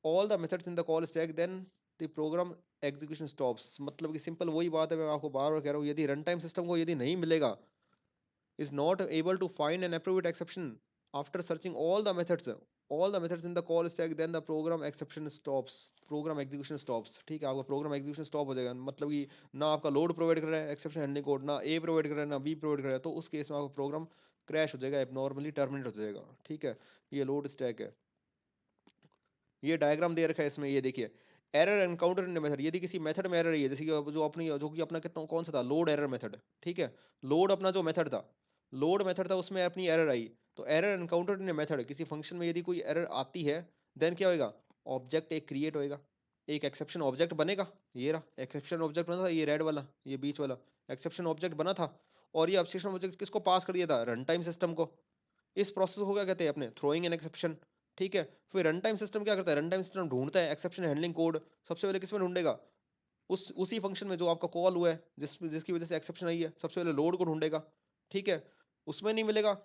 all the methods in the call stack, then the program execution stops। मतलब कि simple वही बात है, मैं आपको बार बार कह रहा हूँ, यदि रन टाइम सिस्टम को यदि नहीं मिलेगा, is not able to find an appropriate exception after searching all the methods in the call stack, then the program exception stops, program execution stops। ठीक है, आपका प्रोग्राम एग्जीक्यूशन स्टॉप हो जाएगा। मतलब कि ना आपका लोड प्रोवाइड कर रहा है एक्सेप्शन हैंडलिंग कोड, ना ए प्रोवाइड कर रहा है, ना बी प्रोवाइड कर रहा है, तो उस केस में आपका प्रोग्राम क्रैश हो जाएगा, एबनॉर्मली टर्मिनेट हो जाएगा। ठीक है, ये लोड स्टैक है। ये डायग्राम दे रखा है इसमें, ये देखिए, एरर एनकाउंटर इन मेथड, यदि किसी मेथड में एरर है, जैसे कि जो कि अपना कितना कौन सा था, लोड एरर मेथड। ठीक है, लोड अपना जो मेथड था, लोड मेथड था, उसमें अपनी एरर आई, तो एरर एनकाउंटर इन मेथड, किसी फंक्शन में यदि कोई एरर आती है, देन क्या होएगा? ऑब्जेक्ट एक क्रिएट होएगा, एक एक्सेप्शन ऑब्जेक्ट बनेगा। ये रहा एक्सेप्शन ऑब्जेक्ट बना था, ये रेड वाला, ये बीच वाला एक्सेप्शन ऑब्जेक्ट बना था। और ये एक्सेप्शन ऑब्जेक्ट किसको पास कर दिया था? रन टाइम सिस्टम को। इस प्रोसेस को क्या कहते हैं अपने? Throwing an exception. ठीक है, फिर रन टाइम सिस्टम क्या करता है? रन टाइम सिस्टम ढूंढता है एक्सेप्शन हैंडलिंग कोड। सबसे पहले किसमें ढूंढेगा? उसी फंक्शन में जो आपका कॉल हुआ है, जिसकी वजह से एक्सेप्शन आई है, सबसे पहले लोड को ढूंढेगा। ठीक है, उसमें नहीं मिलेगा,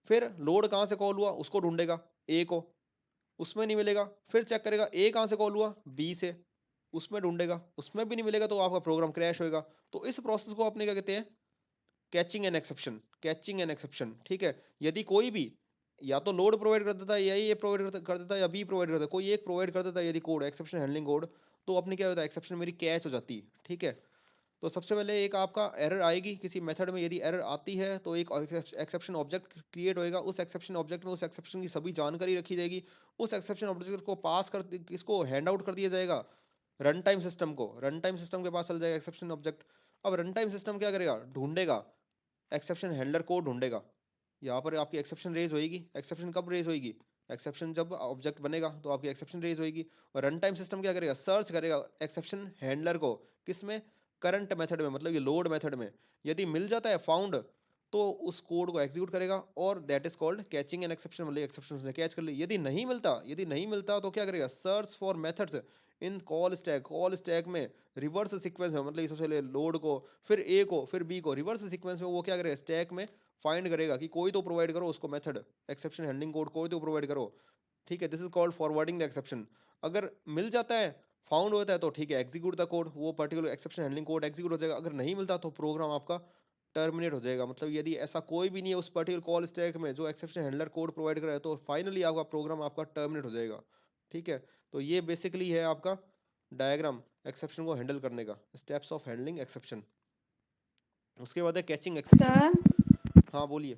फिर लोड कहाँ से कॉल हुआ उसको ढूंढेगा, ए को, उसमें नहीं मिलेगा, फिर चेक करेगा ए कहाँ से कॉल हुआ, बी से, उसमें ढूंढेगा, उसमें भी नहीं मिलेगा तो आपका प्रोग्राम क्रैश होएगा। तो इस प्रोसेस को अपने क्या कहते हैं? Catching an exception, catching an exception. ठीक है, यदि कोई भी या तो लोड प्रोवाइड कर देता है, या ये प्रोवाइड कर देता है, या बी प्रोवाइड कर देता है, कोई एक प्रोवाइड कर देता है यदि कोड, एक्सेप्शन हैंडलिंग कोड, तो अपनी क्या होता है? एक्सेप्शन मेरी कैच हो जाती है। ठीक है, तो सबसे पहले एक आपका एरर आएगी किसी मेथड में, यदि एरर आती है तो एक एक्सेप्शन ऑब्जेक्ट क्रिएट होएगा, उस एक्सेप्शन ऑब्जेक्ट में उस एक्सेप्शन की सभी जानकारी रखी जाएगी, उस एक्सेप्शन ऑब्जेक्ट को पास कर, इसको हैंड आउट कर दिया जाएगा रन टाइम सिस्टम को, रन टाइम सिस्टम के पास चल जाएगा एक्सेप्शन ऑब्जेक्ट। अब रन टाइम सिस्टम क्या करेगा? ढूंढेगा, एक्सेप्शन हैंडलर को ढूंढेगा। यहाँ पर आपकी एक्सेप्शन रेज होएगी। एक्सेप्शन कब रेज होएगी? एक्सेप्शन जब ऑब्जेक्ट बनेगा तो आपकी एक्सेप्शन रेज होएगी। और रन टाइम सिस्टम क्या करेगा? सर्च करेगा एक्सेप्शन हैंडलर को, किसमें? करंट मेथड में, मतलब ये लोड मेथड में। यदि मिल जाता है फाउंड, तो उस कोड को एग्जीक्यूट करेगा, और that is called catching an exception, मतलब एक्सेप्शन उसने कैच कर ली। यदि नहीं मिलता तो क्या करेगा? Search for methods in call stack में रिवर्स सीक्वेंस में, मतलब सबसे पहले लोड को, फिर ए को, फिर बी को, रिवर्स सीक्वेंस में वो क्या करेगा? स्टैक में फाइंड करेगा कि कोई तो प्रोवाइड करो उसको मेथड, एक्सेप्शन हैंडलिंग कोड कोई तो प्रोवाइड करो। ठीक है, this is called forwarding the exception. अगर मिल जाता है, फाउंड होता है, तो ठीक है, एग्जीक्यूट द कोड, वो particular exception handling code execute हो जाएगा। अगर नहीं मिलता तो प्रोग्राम आपका टर्मिनेट हो जाएगा। मतलब यदि ऐसा कोई भी नहीं है उस पर्टिकुलर कॉल स्टैक में जो एक्सेप्शन हैंडलर कोड प्रोवाइड कर रहा है, तो फाइनली आपका प्रोग्राम आपका टर्मिनेट हो जाएगा। ठीक है, तो ये बेसिकली है आपका डायग्राम एक्सेप्शन को हैंडल करने का, स्टेप्स ऑफ हैंडलिंग एक्सेप्शन। उसके बाद है कैचिंग एक्सेप्शन। सर हाँ बोलिए।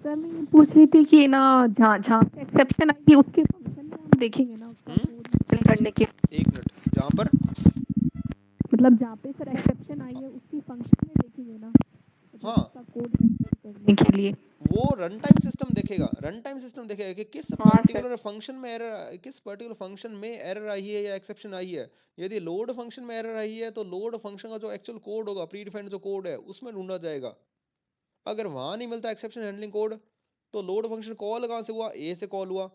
सर मैं ये पूछ रही थी कि ना जहाँ जहाँ से एक्सेप्शन आई थी उसके फंक्शन में हम देखेंगे ना उसका कोड हैंडल करने के, एक मिनट, जहाँ पर मतलब जहाँ पे सर एक्सेप्शन आई है उसकी फंक्शन में देखेंगे ना, मतलब हाँ, उसका कोड हैंडल करने के लिए। वो रन टाइम सिस्टम देखेगा, रन टाइम सिस्टम देखेगा कि किस हाँ सर पर्टिकुलर फंक्शन में एरर, किस पर्टिकुलर फंक्शन में एरर आई है या एक्सेप्शन आई है। यदि लोड फंक्शन में एरर आई है तो लोड फंक्शन का जो एक्चुअल कोड होगा, प्री डिफाइंड जो कोड है उसमें ढूंढा जाएगा। अगर वहां नहीं मिलता एक्सेप्शन हैंडलिंग कोड, तो लोड फंक्शन कॉल कहां से हुआ, ए से कॉल हुआ,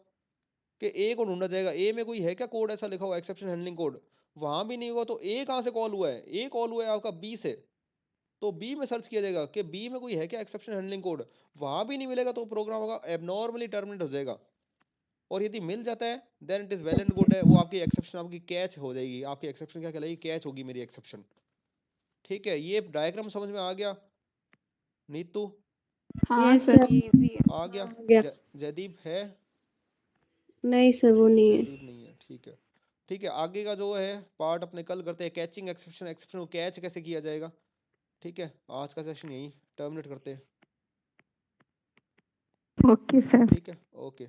कि ए को ढूंढा जाएगा, ए में कोई है क्या कोड ऐसा लिखा हुआ एक्सेप्शन हैंडलिंग कोड। वहां भी नहीं हुआ तो ए कहां से कॉल हुआ है, ए कॉल हुआ है आपका बी से, तो बी में सर्च किया जाएगा कि बी में कोई है क्या एक्सेप्शन हैंडलिंग कोड। वहां भी नहीं मिलेगा तो प्रोग्राम होगा एबनॉर्मली टर्मिनेट हो जाएगा। और यदि मिल जाता है then it is well and good है, वो आपकी एक्सेप्शन आपकी कैच हो जाएगी, आपकी एक्सेप्शन क्या कहलाएगी, कैच होगी मेरी एक्सेप्शन। ठीक है, ये डायग्राम समझ में आ गया नीतू? हाँ यस सर सर। ये भी है आ गया? हाँ, हो गया। जयदीप है? नहीं सर, वो नहीं है। जयदीप नहीं है, ठीक है। ठीक है, आगे का जो है पार्ट अपने कल करते हैं, कैचिंग एक्सेप्शन, एक्सेप्शन को कैच कैसे किया जाएगा। ठीक है, आज का सेशन यही टर्मिनेट करते हैं। ओके सर ठीक है, ओके।